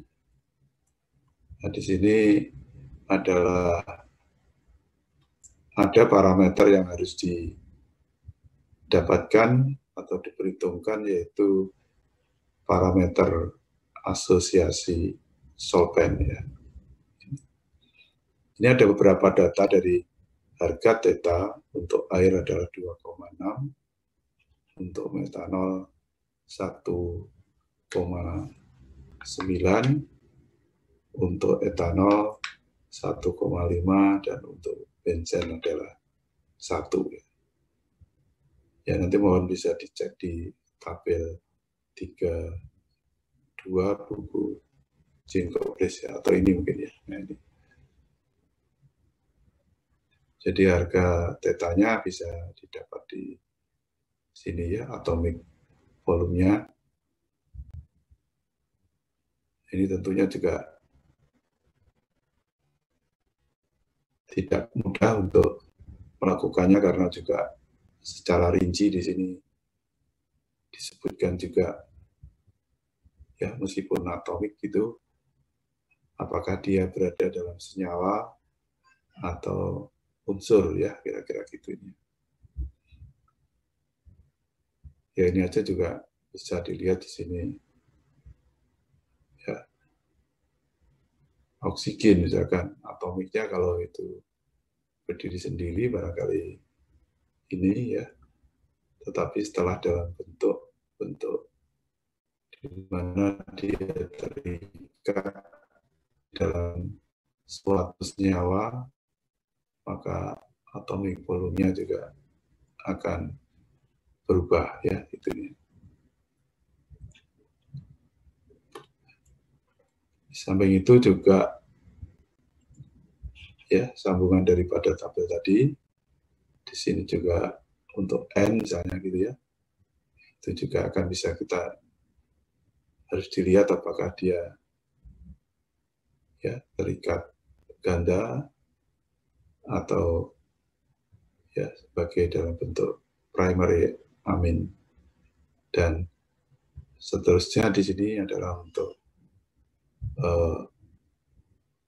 Nah, di sini adalah ada parameter yang harus didapatkan atau diperhitungkan yaitu parameter asosiasi solvent ya. Ini ada beberapa data dari harga theta untuk air adalah 2,6, untuk metanol 1,9, untuk etanol 1,5 dan untuk benzen adalah 1 ya. Ya nanti mohon bisa dicek di tabel 32 buku Jinkoplis ya, atau ini mungkin ya. Nah, ini. Jadi harga tetanya bisa didapat di sini ya, atomic volumenya. Ini tentunya juga tidak mudah untuk melakukannya karena juga secara rinci di sini disebutkan juga ya meskipun atomik gitu, apakah dia berada dalam senyawa atau unsur ya kira-kira gitu ini. Ya ini aja juga bisa dilihat di sini. Ya. Oksigen misalkan atomiknya kalau itu berdiri sendiri barangkali ini ya, tetapi setelah dalam bentuk di mana dia terikat dalam suatu senyawa, maka atomic volume-nya juga akan berubah ya itunya. Di samping itu juga ya sambungan daripada tabel tadi, di sini juga untuk N misalnya gitu ya, itu juga akan bisa kita harus dilihat apakah dia ya terikat ganda atau ya sebagai dalam bentuk primary amin, dan seterusnya di sini adalah untuk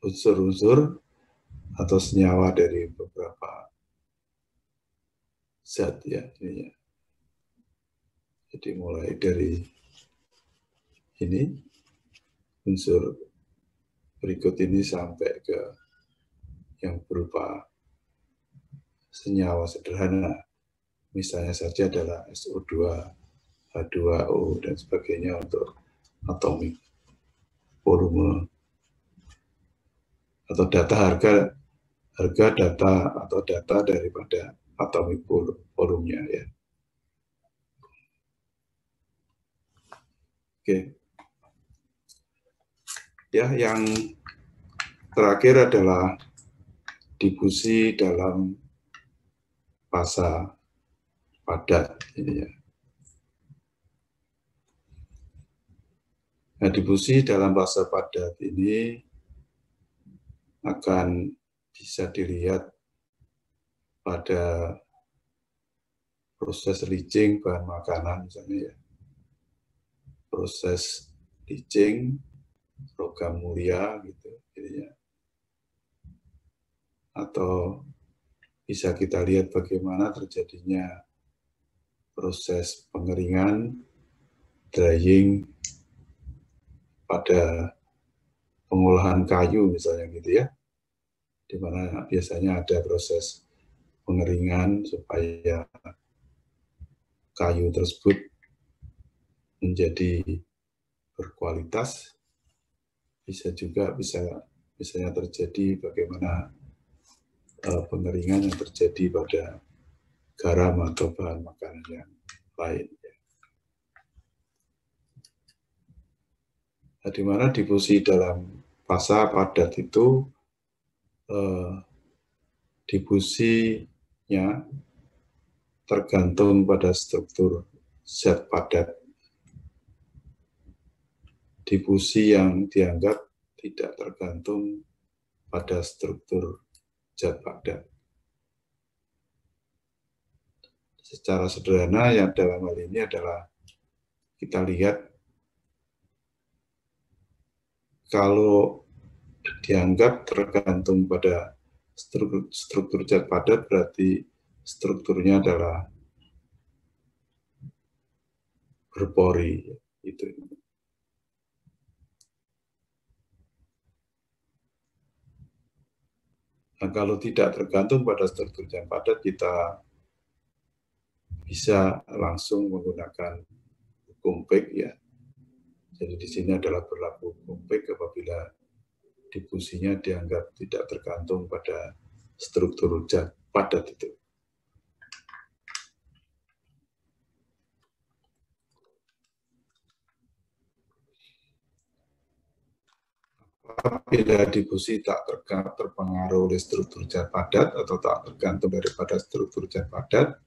unsur-unsur atau senyawa dari beberapa zat ya ini ya. Jadi mulai dari ini unsur berikut ini sampai ke yang berupa senyawa sederhana, misalnya saja adalah SO2, H2O dan sebagainya untuk atomic volume atau data harga data atau data daripada atomic volume-nya ya. Oke. Ya, yang terakhir adalah difusi dalam fasa padat ini ya. Nah, difusi dalam fasa padat ini akan bisa dilihat pada proses leaching bahan makanan misalnya ya. Proses leaching logam mulia gitu ya. Atau bisa kita lihat bagaimana terjadinya proses pengeringan, drying pada pengolahan kayu misalnya gitu ya, di mana biasanya ada proses pengeringan supaya kayu tersebut menjadi berkualitas. Bisa juga misalnya terjadi bagaimana pengeringan yang terjadi pada garam atau bahan makanan yang lain. Nah, di mana difusi dalam fasa padat itu difusinya tergantung pada struktur zat padat. Difusi yang dianggap tidak tergantung pada struktur zat padat. Secara sederhana yang dalam hal ini adalah kita lihat kalau dianggap tergantung pada struktur zat padat, berarti strukturnya adalah berpori itu. Nah, kalau tidak tergantung pada struktur zat padat, kita bisa langsung menggunakan hukum Fick ya. Jadi di sini adalah berlaku hukum Fick apabila difusinya dianggap tidak tergantung pada struktur zat padat itu. Apabila difusi tak terpengaruh oleh struktur zat padat atau tak tergantung daripada struktur zat padat,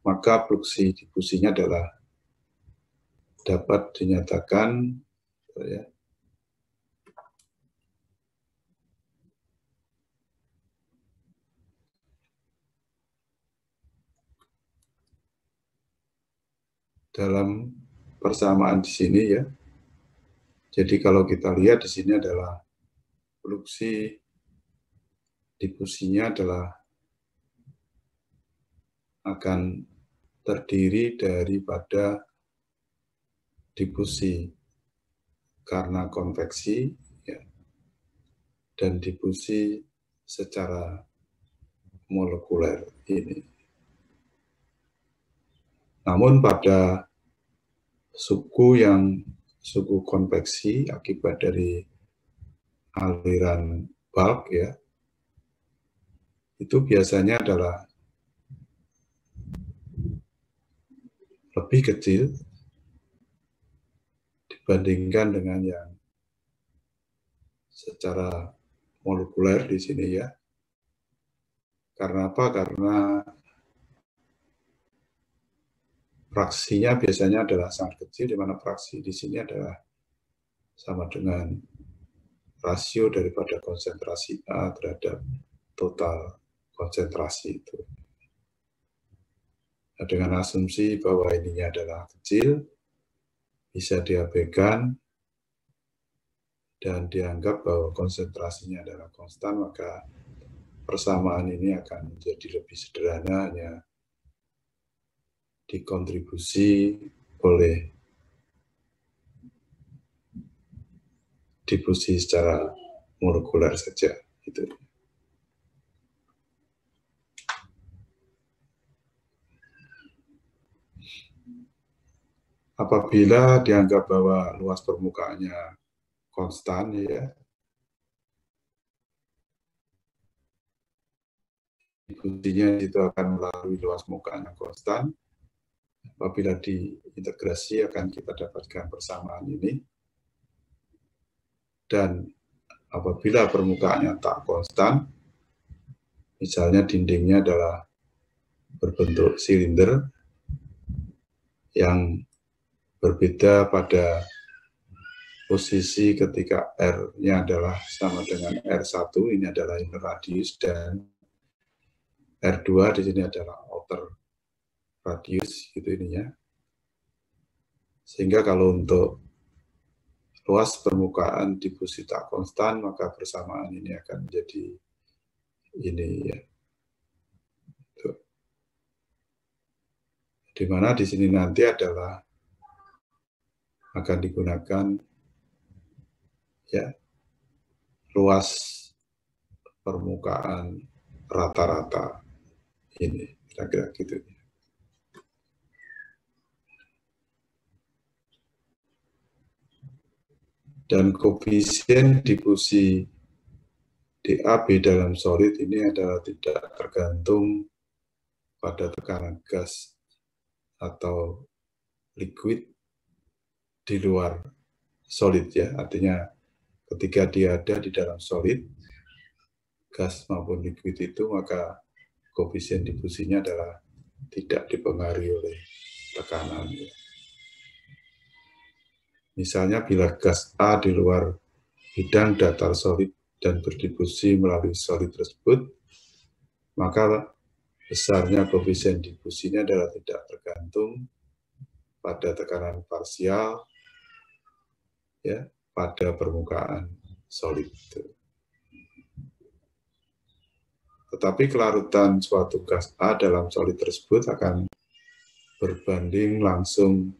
maka fluksi difusinya adalah dapat dinyatakan ya, dalam persamaan di sini ya. Jadi kalau kita lihat di sini adalah fluksi difusinya adalah akan terdiri daripada difusi karena konveksi ya, dan difusi secara molekuler ini. Namun pada suku konveksi akibat dari aliran bulk ya, itu biasanya adalah lebih kecil dibandingkan dengan yang secara molekuler di sini ya. Karena apa? Karena fraksinya biasanya adalah sangat kecil, di mana fraksi di sini adalah sama dengan rasio daripada konsentrasi A terhadap total konsentrasi itu. Nah, dengan asumsi bahwa ininya adalah kecil, bisa diabaikan, dan dianggap bahwa konsentrasinya adalah konstan, maka persamaan ini akan menjadi lebih sederhana, hanya dikontribusi oleh difusi secara molekuler saja. Gitu. Apabila dianggap bahwa luas permukaannya konstan, ya, difusinya itu akan melalui luas permukaan yang konstan. Apabila diintegrasi akan kita dapatkan persamaan ini. Dan apabila permukaannya tak konstan, misalnya dindingnya adalah berbentuk silinder yang berbeda pada posisi ketika R-nya adalah sama dengan R1, ini adalah inner radius, dan R2 di sini adalah outer radius, gitu ininya. Sehingga kalau untuk luas permukaan difusi tak konstan, maka persamaan ini akan menjadi ini ya. Di mana di sini nanti adalah akan digunakan ya luas permukaan rata-rata ini, kira-kira gitu. Dan koefisien difusi DAB dalam solid ini adalah tidak tergantung pada tekanan gas atau liquid di luar solid ya. Artinya ketika dia ada di dalam solid, gas maupun liquid itu, maka koefisien difusinya adalah tidak dipengaruhi oleh tekanan. Ya. Misalnya bila gas A di luar bidang datar solid dan berdifusi melalui solid tersebut, maka besarnya koefisien difusinya adalah tidak tergantung pada tekanan parsial ya pada permukaan solid. Tetapi kelarutan suatu gas A dalam solid tersebut akan berbanding langsung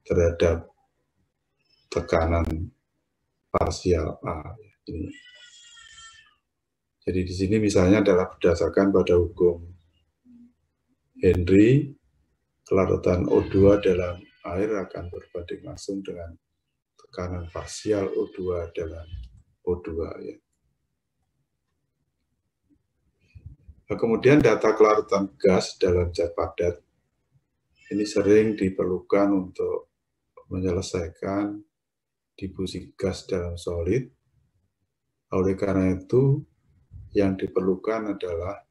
terhadap tekanan parsial A. Ini. Jadi di sini misalnya adalah berdasarkan pada hukum Henry, kelarutan O2 dalam air akan berbanding langsung dengan tekanan parsial O2 dalam O2 ya. Nah, kemudian data kelarutan gas dalam zat padat ini sering diperlukan untuk menyelesaikan difusi gas dalam solid. Oleh karena itu, yang diperlukan adalah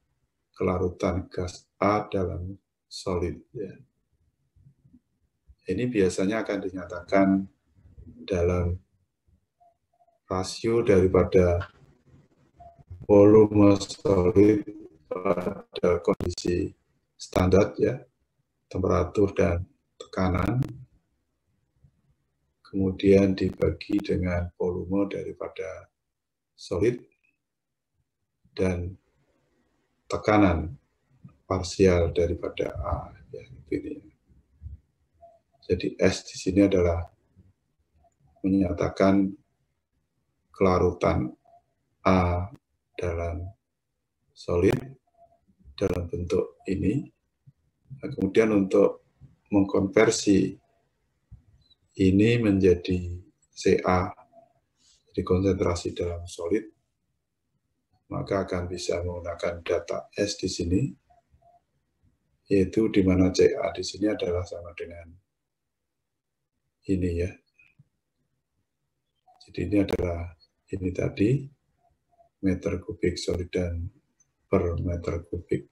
kelarutan gas A dalam solid. Ya. Ini biasanya akan dinyatakan dalam rasio daripada volume solid pada kondisi standar ya, temperatur dan tekanan, kemudian dibagi dengan volume daripada solid dan tekanan parsial daripada A. Ya, ini. Jadi S di sini adalah menyatakan kelarutan A dalam solid dalam bentuk ini. Nah, kemudian untuk mengkonversi ini menjadi CA, jadi dikonsentrasi dalam solid, maka akan bisa menggunakan data S di sini, yaitu di mana CA di sini adalah sama dengan ini ya. Jadi ini adalah ini tadi, meter kubik solidan per meter kubik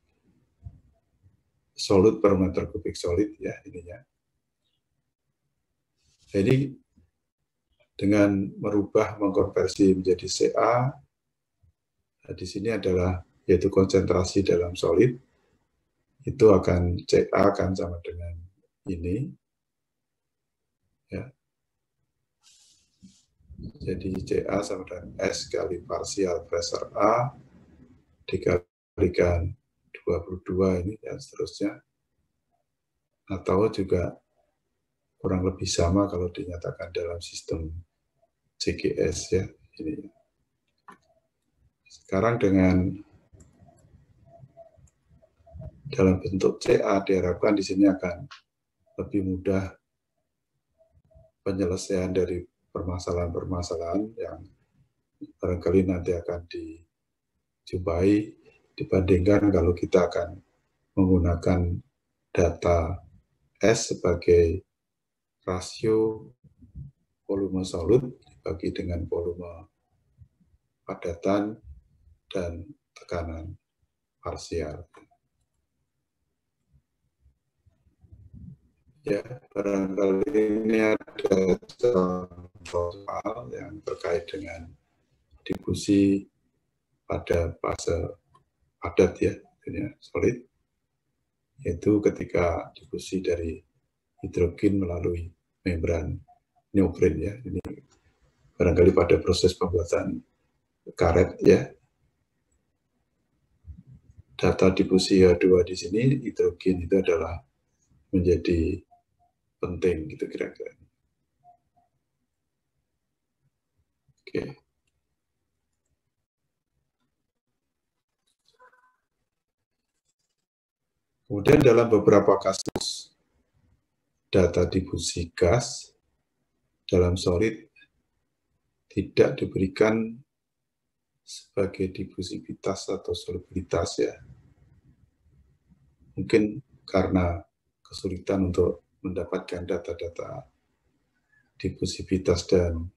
solid per meter kubik solid ya ininya. Jadi dengan merubah mengkonversi menjadi CA, nah di sini adalah yaitu konsentrasi dalam solid, itu akan CA akan sama dengan ini ya. Jadi CA sama dengan S kali parsial pressure A dikalikan 22 ini dan seterusnya, atau juga kurang lebih sama kalau dinyatakan dalam sistem CGS ya ini. Sekarang dengan dalam bentuk CA diharapkan di sini akan lebih mudah penyelesaian dari permasalahan-permasalahan yang barangkali nanti akan dijumpai dibandingkan kalau kita akan menggunakan data S sebagai rasio volume solid dibagi dengan volume padatan dan tekanan parsial. Ya, barangkali ini ada contoh soal yang terkait dengan difusi pada fase padat ya, solid, yaitu ketika difusi dari hidrogen melalui membran neopren ya. Ini barangkali pada proses pembuatan karet ya. Data difusi H2 di sini hidrogen itu adalah menjadi penting gitu kira-kira. Oke. Kemudian dalam beberapa kasus data difusi gas dalam solid tidak diberikan sebagai difusivitas atau solubilitas ya. Mungkin karena kesulitan untuk mendapatkan data-data difusivitas dan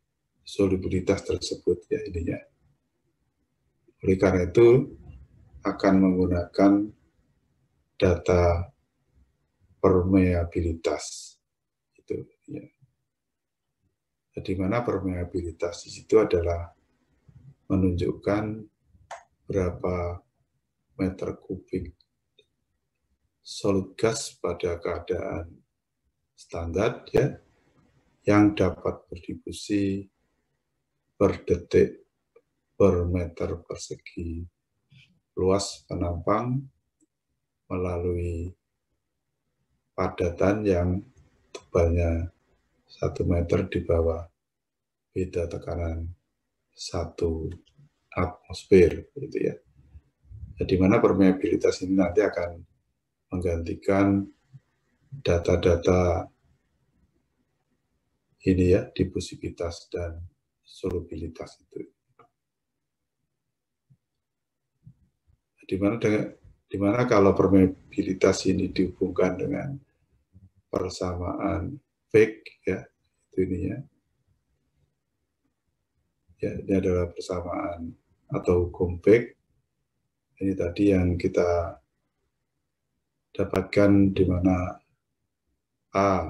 solubilitas tersebut ya ininya. Oleh karena itu akan menggunakan data permeabilitas itu ya. Di mana permeabilitas di situ adalah menunjukkan berapa meter kubik solid gas pada keadaan standar ya yang dapat berdifusi per detik per meter persegi luas penampang melalui padatan yang tebalnya 1 meter di bawah beda tekanan 1 atmosfer gitu ya. Di mana permeabilitas ini nanti akan menggantikan data-data ini ya, difusivitas dan solubilitas itu. Di mana kalau permeabilitas ini dihubungkan dengan persamaan Fick ya, itu ini ya. Ya, ini adalah persamaan atau hukum Fick. Ini tadi yang kita dapatkan di mana A,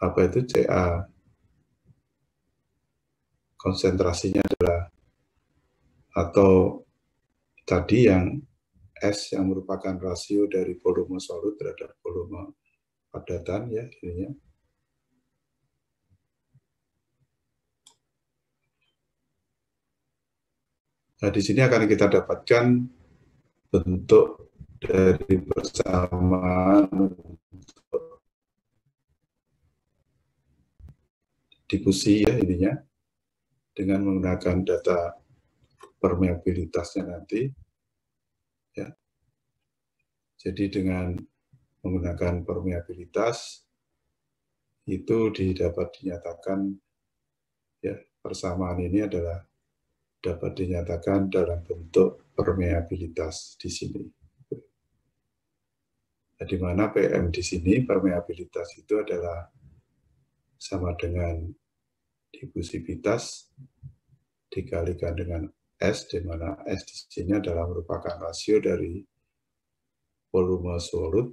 apa itu CA, konsentrasinya adalah, atau tadi yang S yang merupakan rasio dari volume solid terhadap volume padatan ya ininya. Nah, di sini akan kita dapatkan bentuk dari persamaan difusi ya ininya dengan menggunakan data permeabilitasnya nanti ya. Jadi dengan menggunakan permeabilitas itu dapat dinyatakan ya persamaan ini adalah dapat dinyatakan dalam bentuk permeabilitas di sini. Nah, di mana PM di sini, permeabilitas itu adalah sama dengan difusivitas dikalikan dengan S, di mana S di sini adalah merupakan rasio dari volume solut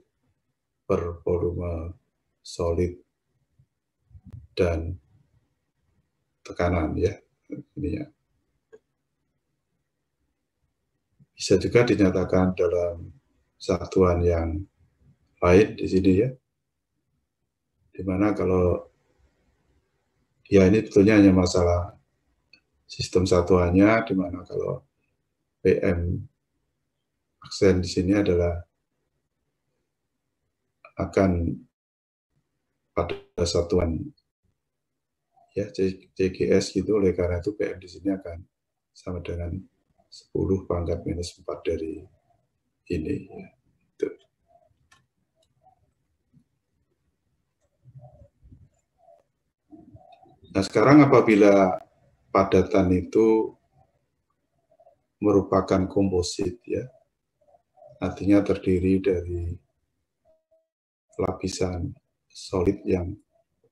per volume solid dan tekanan, ya. Ini ya. Bisa juga dinyatakan dalam satuan yang lain di sini, ya. Dimana kalau ya ini betulnya hanya masalah sistem satuannya, dimana kalau PM aksen di sini adalah akan pada satuan ya CGS gitu, oleh karena itu PM di sini akan sama dengan 10 pangkat minus 4 dari ini, ya. Gitu. Nah, sekarang apabila padatan itu merupakan komposit, ya, artinya terdiri dari lapisan solid yang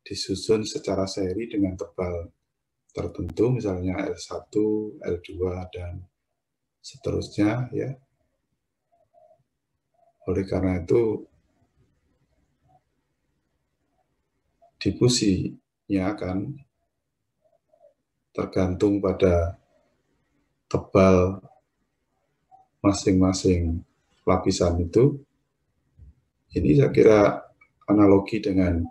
disusun secara seri dengan tebal tertentu, misalnya L1, L2, dan seterusnya, ya. Oleh karena itu, difusinya akan tergantung pada tebal masing-masing lapisan itu. Ini saya kira analogi dengan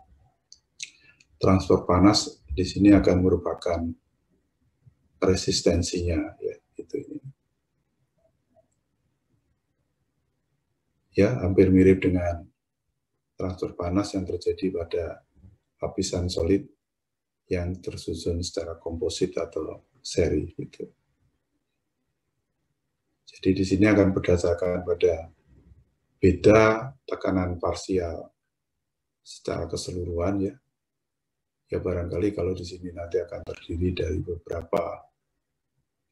transfer panas di sini akan merupakan resistensinya, ya, itu ini. Ya, hampir mirip dengan transfer panas yang terjadi pada lapisan solid yang tersusun secara komposit atau seri, gitu. Jadi di sini akan berdasarkan pada beda tekanan parsial secara keseluruhan, ya. Ya barangkali kalau di sini nanti akan terdiri dari beberapa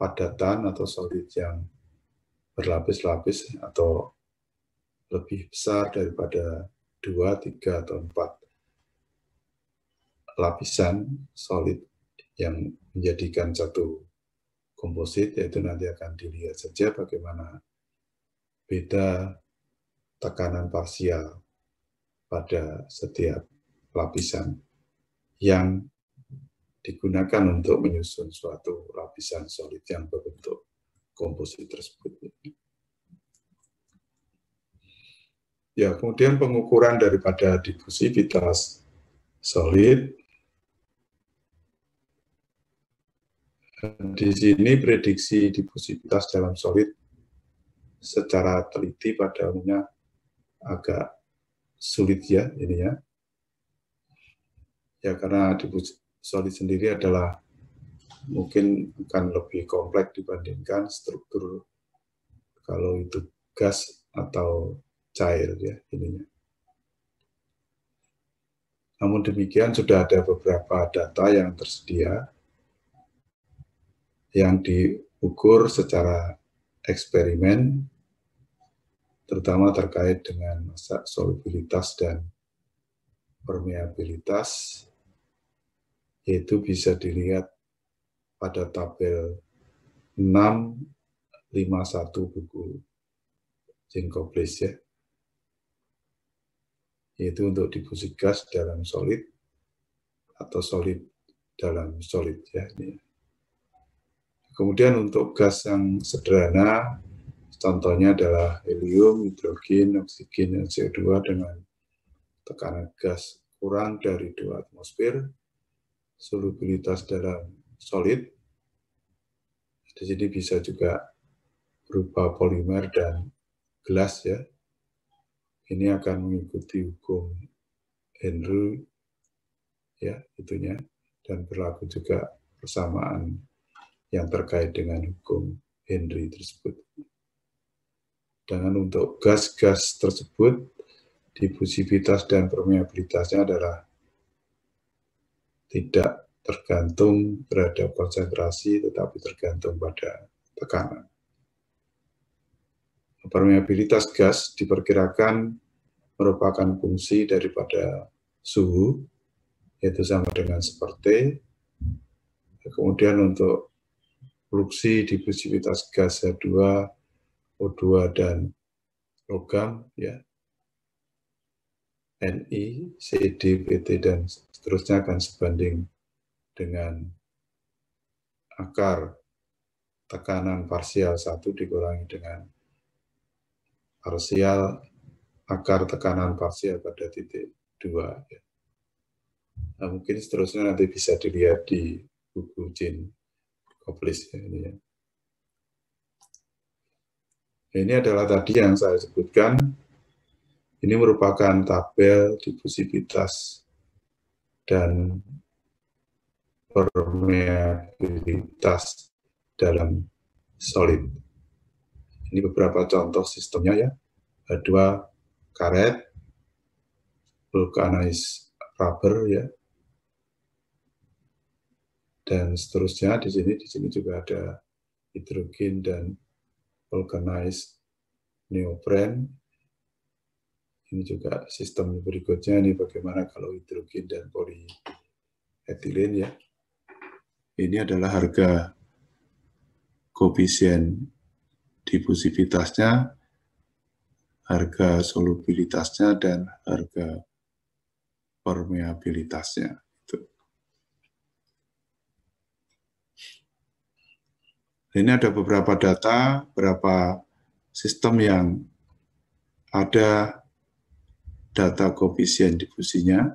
padatan atau solid yang berlapis-lapis atau lebih besar daripada 2, 3, atau 4 lapisan solid yang menjadikan satu komposit, yaitu nanti akan dilihat saja bagaimana beda tekanan parsial pada setiap lapisan yang digunakan untuk menyusun suatu lapisan solid yang berbentuk komposit tersebut. Ya, kemudian pengukuran daripada difusivitas solid. Di sini prediksi difusivitas dalam solid secara teliti pada umumnya agak sulit, ya, ini ya. Ya, karena solid sendiri adalah mungkin akan lebih kompleks dibandingkan struktur kalau itu gas atau cair, ya, ininya. Namun demikian sudah ada beberapa data yang tersedia yang diukur secara eksperimen, terutama terkait dengan masa solubilitas dan permeabilitas, yaitu bisa dilihat pada tabel 651 buku Zinkoplis, ya, yaitu untuk difusi gas dalam solid atau solid dalam solid, ya. Kemudian untuk gas yang sederhana, contohnya adalah helium, hidrogen, oksigen, dan CO2 dengan tekanan gas kurang dari 2 atmosfer, solubilitas dalam solid. Di sini bisa juga berupa polimer dan gelas, ya. Ini akan mengikuti hukum Henry, ya, itunya, dan berlaku juga persamaan yang terkait dengan hukum Henry tersebut. Dan untuk gas-gas tersebut, difusivitas dan permeabilitasnya adalah tidak tergantung terhadap konsentrasi, tetapi tergantung pada tekanan. Permeabilitas gas diperkirakan merupakan fungsi daripada suhu, yaitu sama dengan seperti. Kemudian untuk fluksi difusivitas gas H2, O2, dan logam, ya, Ni, Cd, Pt, dan seterusnya akan sebanding dengan akar tekanan parsial 1 dikurangi dengan parsial akar tekanan parsial pada titik 2. Ya. Nah, mungkin seterusnya nanti bisa dilihat di buku Jean Koplis. Ya, ini, ya. Ini adalah tadi yang saya sebutkan. Ini merupakan tabel difusivitas dan permeabilitas dalam solid. Ini beberapa contoh sistemnya, ya. H2 karet, vulcanized rubber, ya, dan seterusnya. Di sini juga ada hidrogen dan vulcanized neopren. Ini juga sistem berikutnya, ini bagaimana kalau hidrogen dan polietilen, ya. Ini adalah harga koefisien difusivitasnya, harga solubilitasnya, dan harga permeabilitasnya. Ini ada beberapa data, beberapa sistem yang ada data koefisien difusinya,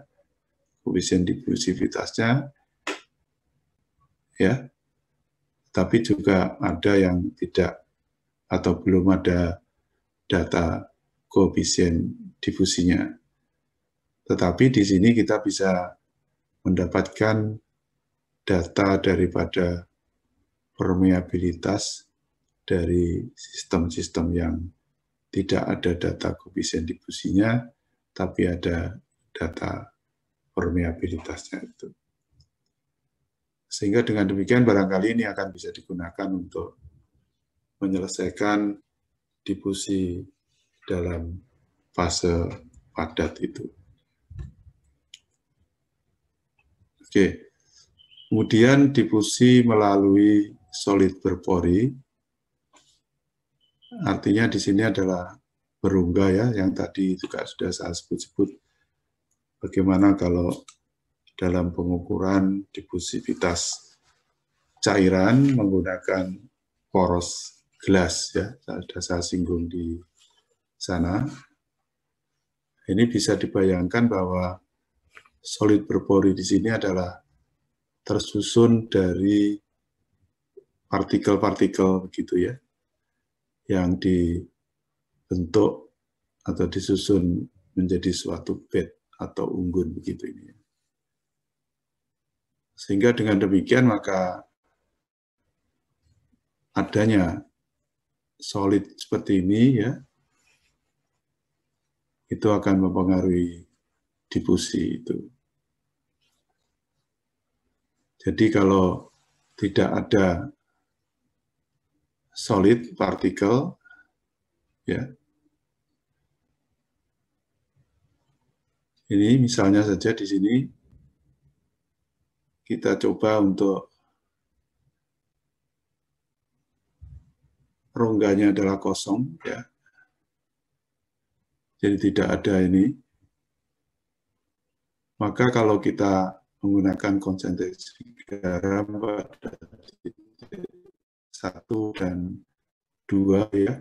koefisien difusivitasnya, ya. Tapi juga ada yang tidak atau belum ada data koefisien difusinya. Tetapi di sini kita bisa mendapatkan data daripada permeabilitas dari sistem-sistem yang tidak ada data koefisien difusinya, tapi ada data permeabilitasnya itu. Sehingga dengan demikian barangkali ini akan bisa digunakan untuk menyelesaikan difusi dalam fase padat itu. Oke. Kemudian difusi melalui solid berpori. Artinya di sini adalah berongga, ya, yang tadi juga sudah saya sebut-sebut. Bagaimana kalau dalam pengukuran difusivitas cairan menggunakan poros gelas, ya, sudah saya singgung di sana. Ini bisa dibayangkan bahwa solid berpori di sini adalah tersusun dari partikel-partikel begitu, ya, yang dibentuk atau disusun menjadi suatu bed atau unggun begitu ini. Sehingga dengan demikian maka adanya solid seperti ini, ya, itu akan mempengaruhi difusi itu. Jadi kalau tidak ada solid partikel, ya, ini misalnya saja di sini kita coba untuk rongganya adalah kosong, ya. Jadi tidak ada ini. Maka kalau kita menggunakan konsentrasi garam pada titik 1 dan 2, ya,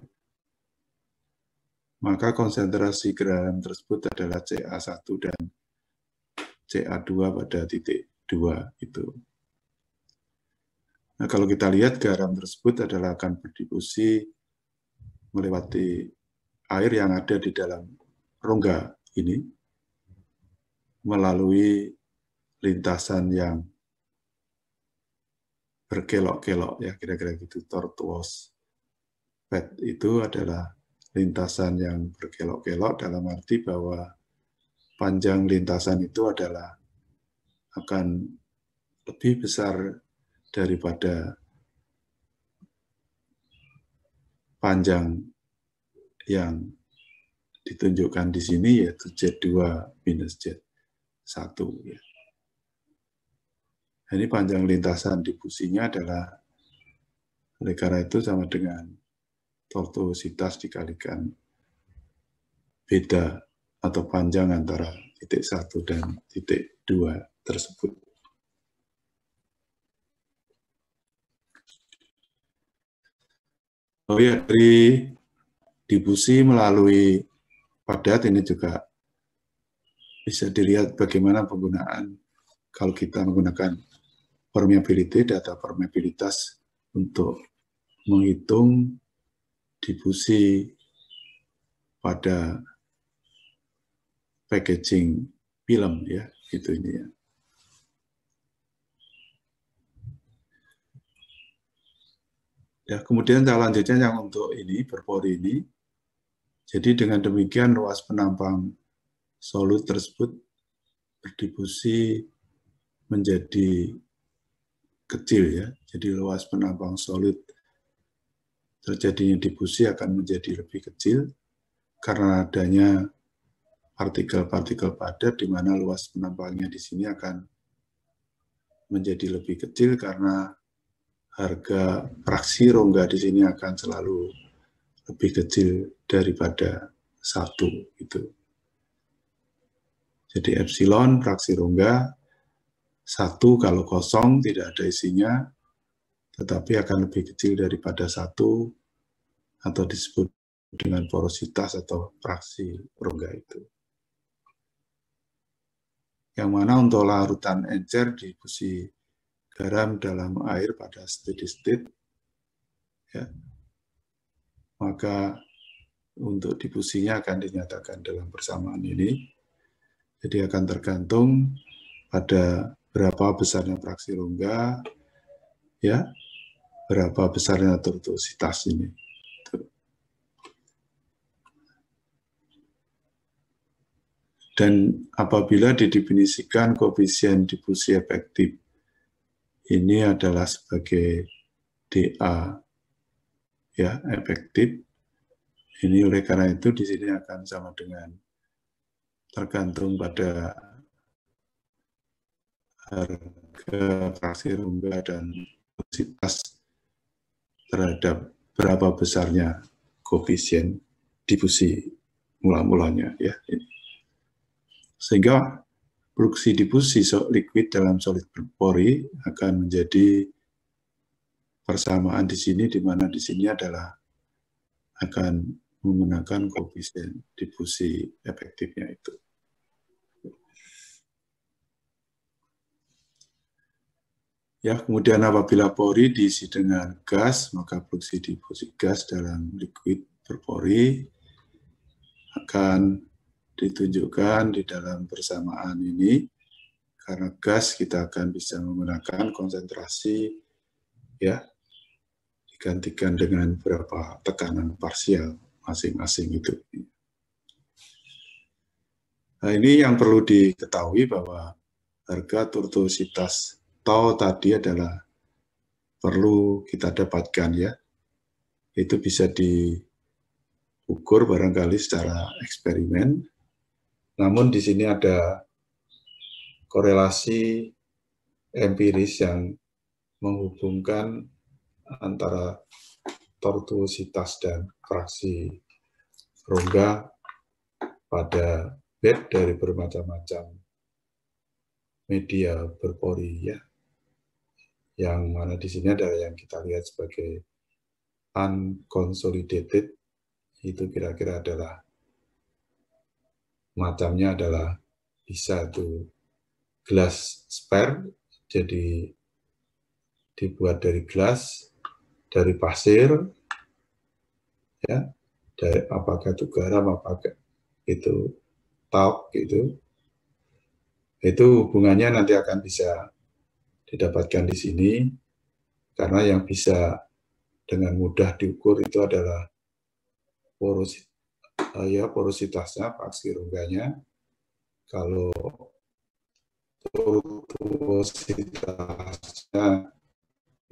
maka konsentrasi garam tersebut adalah Ca1 dan Ca2 pada titik 2 itu. Nah, kalau kita lihat garam tersebut adalah akan berdifusi melewati air yang ada di dalam rongga ini melalui lintasan yang berkelok-kelok, ya, kira-kira gitu. Tortuous bed itu adalah lintasan yang berkelok-kelok dalam arti bahwa panjang lintasan itu adalah akan lebih besar daripada panjang yang ditunjukkan di sini, yaitu Z2 minus Z1. Ya. Ini panjang lintasan difusinya adalah, oleh karena itu sama dengan tortuositas dikalikan beda atau panjang antara titik 1 dan titik 2 tersebut. Oh ya, dari difusi melalui padat ini juga bisa dilihat bagaimana penggunaan kalau kita menggunakan permeability, data permeabilitas untuk menghitung difusi pada packaging film, ya, itu ini ya. Ya, kemudian selanjutnya yang untuk ini berpori ini. Jadi dengan demikian luas penampang solut tersebut berdifusi menjadi kecil, ya. Jadi luas penampang solut terjadinya difusi akan menjadi lebih kecil karena adanya partikel-partikel padat di mana luas penampangnya di sini akan menjadi lebih kecil karena harga fraksi rongga di sini akan selalu lebih kecil daripada 1 gitu. Jadi epsilon fraksi rongga 1 kalau kosong tidak ada isinya, tetapi akan lebih kecil daripada 1 atau disebut dengan porositas atau fraksi rongga itu. Yang mana untuk larutan encer difusi garam dalam air pada steady state, ya, maka untuk difusinya akan dinyatakan dalam persamaan ini. Jadi akan tergantung pada berapa besarnya fraksi rongga, ya, berapa besarnya tortuositas ini. Dan apabila didefinisikan koefisien difusi efektif ini adalah sebagai dA, ya, efektif. Ini oleh karena itu di sini akan sama dengan tergantung pada harga fraksi rongga dan tortuositas terhadap berapa besarnya koefisien difusi mula-mulanya, ya. Sehingga produksi difusi liquid dalam solid berpori akan menjadi persamaan di sini, di mana di sini adalah akan menggunakan koefisien difusi efektifnya itu. Ya, kemudian apabila pori diisi dengan gas, maka produksi difusi gas dalam liquid berpori akan ditunjukkan di dalam persamaan ini. Karena gas kita akan bisa menggunakan konsentrasi, ya, digantikan dengan berapa tekanan parsial masing-masing itu. Nah, ini yang perlu diketahui bahwa harga tortuositas tau tadi adalah perlu kita dapatkan, ya. Itu bisa diukur barangkali secara eksperimen. Namun di sini ada korelasi empiris yang menghubungkan antara tortuositas dan fraksi rongga pada bed dari bermacam-macam media berpori, ya. Yang mana di sini adalah yang kita lihat sebagai unconsolidated, itu kira-kira adalah macamnya adalah bisa itu gelas spare, jadi dibuat dari gelas, dari pasir, ya, dari apakah itu garam, apakah itu talc gitu. Itu hubungannya nanti akan bisa didapatkan di sini, karena yang bisa dengan mudah diukur itu adalah porositasnya, fraksi rongganya. Kalau tortuositasnya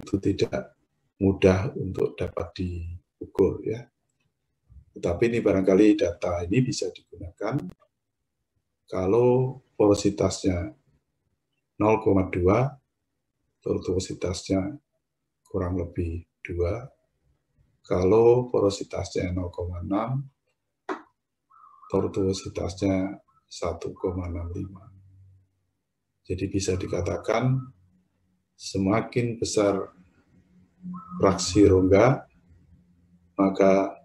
itu tidak mudah untuk dapat diukur ya. Tetapi ini barangkali data ini bisa digunakan kalau porositasnya 0,2, tortuositasnya kurang lebih 2. Kalau porositasnya 0,6, tortuositasnya 1,65. Jadi bisa dikatakan semakin besar fraksi rongga, maka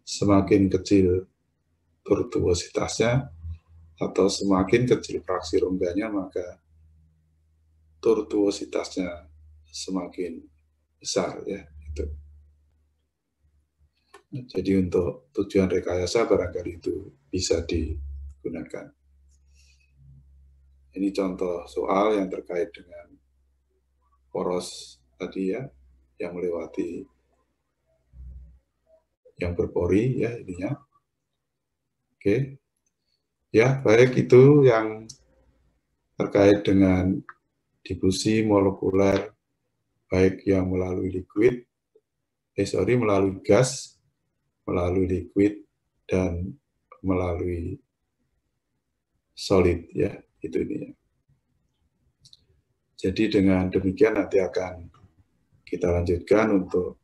semakin kecil tortuositasnya, atau semakin kecil fraksi rongganya, maka tortuositasnya semakin besar ya. Itu. Jadi untuk tujuan rekayasa barangkali itu bisa digunakan. Ini contoh soal yang terkait dengan poros tadi ya, yang melewati, yang berpori ya ininya. Oke. Ya, baik, itu yang terkait dengan difusi molekuler, baik yang melalui liquid, melalui gas, melalui liquid, dan melalui solid ya, itu ini. Jadi dengan demikian nanti akan kita lanjutkan untuk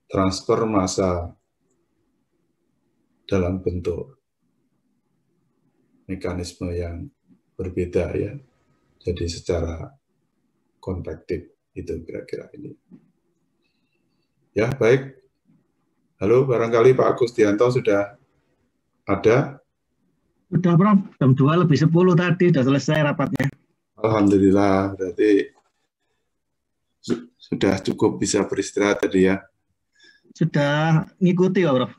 transfer massa dalam bentuk mekanisme yang berbeda ya. Jadi secara konvektif itu kira-kira ini. Ya, baik. Halo, barangkali Pak Agustianto sudah ada? Sudah, Prof. Jam 2 lebih 10 tadi sudah selesai rapatnya. Alhamdulillah, berarti sudah cukup bisa beristirahat tadi ya. Sudah ngikuti ya, Prof.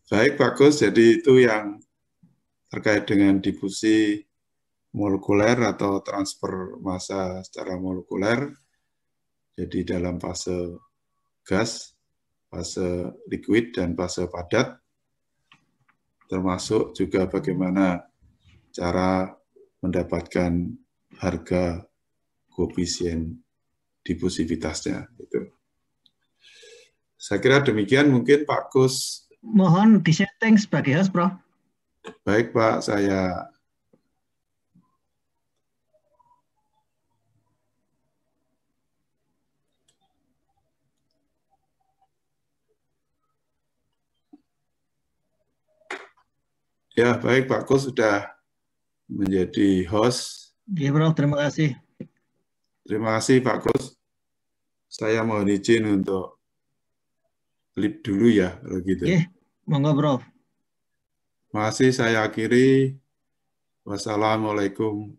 Baik, bagus. Jadi itu yang terkait dengan difusi molekuler atau transfer massa secara molekuler. Jadi dalam fase gas, fase liquid, dan fase padat. Termasuk juga bagaimana cara mendapatkan harga koefisien difusivitasnya. Itu. Saya kira demikian, mungkin Pak Kus. Mohon disetting sebagai host, Prof. Baik Pak, saya ya, baik Pak Kus sudah menjadi host. Iya, Prof. Terima kasih. Terima kasih Pak Kus. Saya mohon izin untuk leave dulu ya, kalau gitu. Iya, monggo, Prof. Terima kasih, saya akhiri. Wassalamualaikum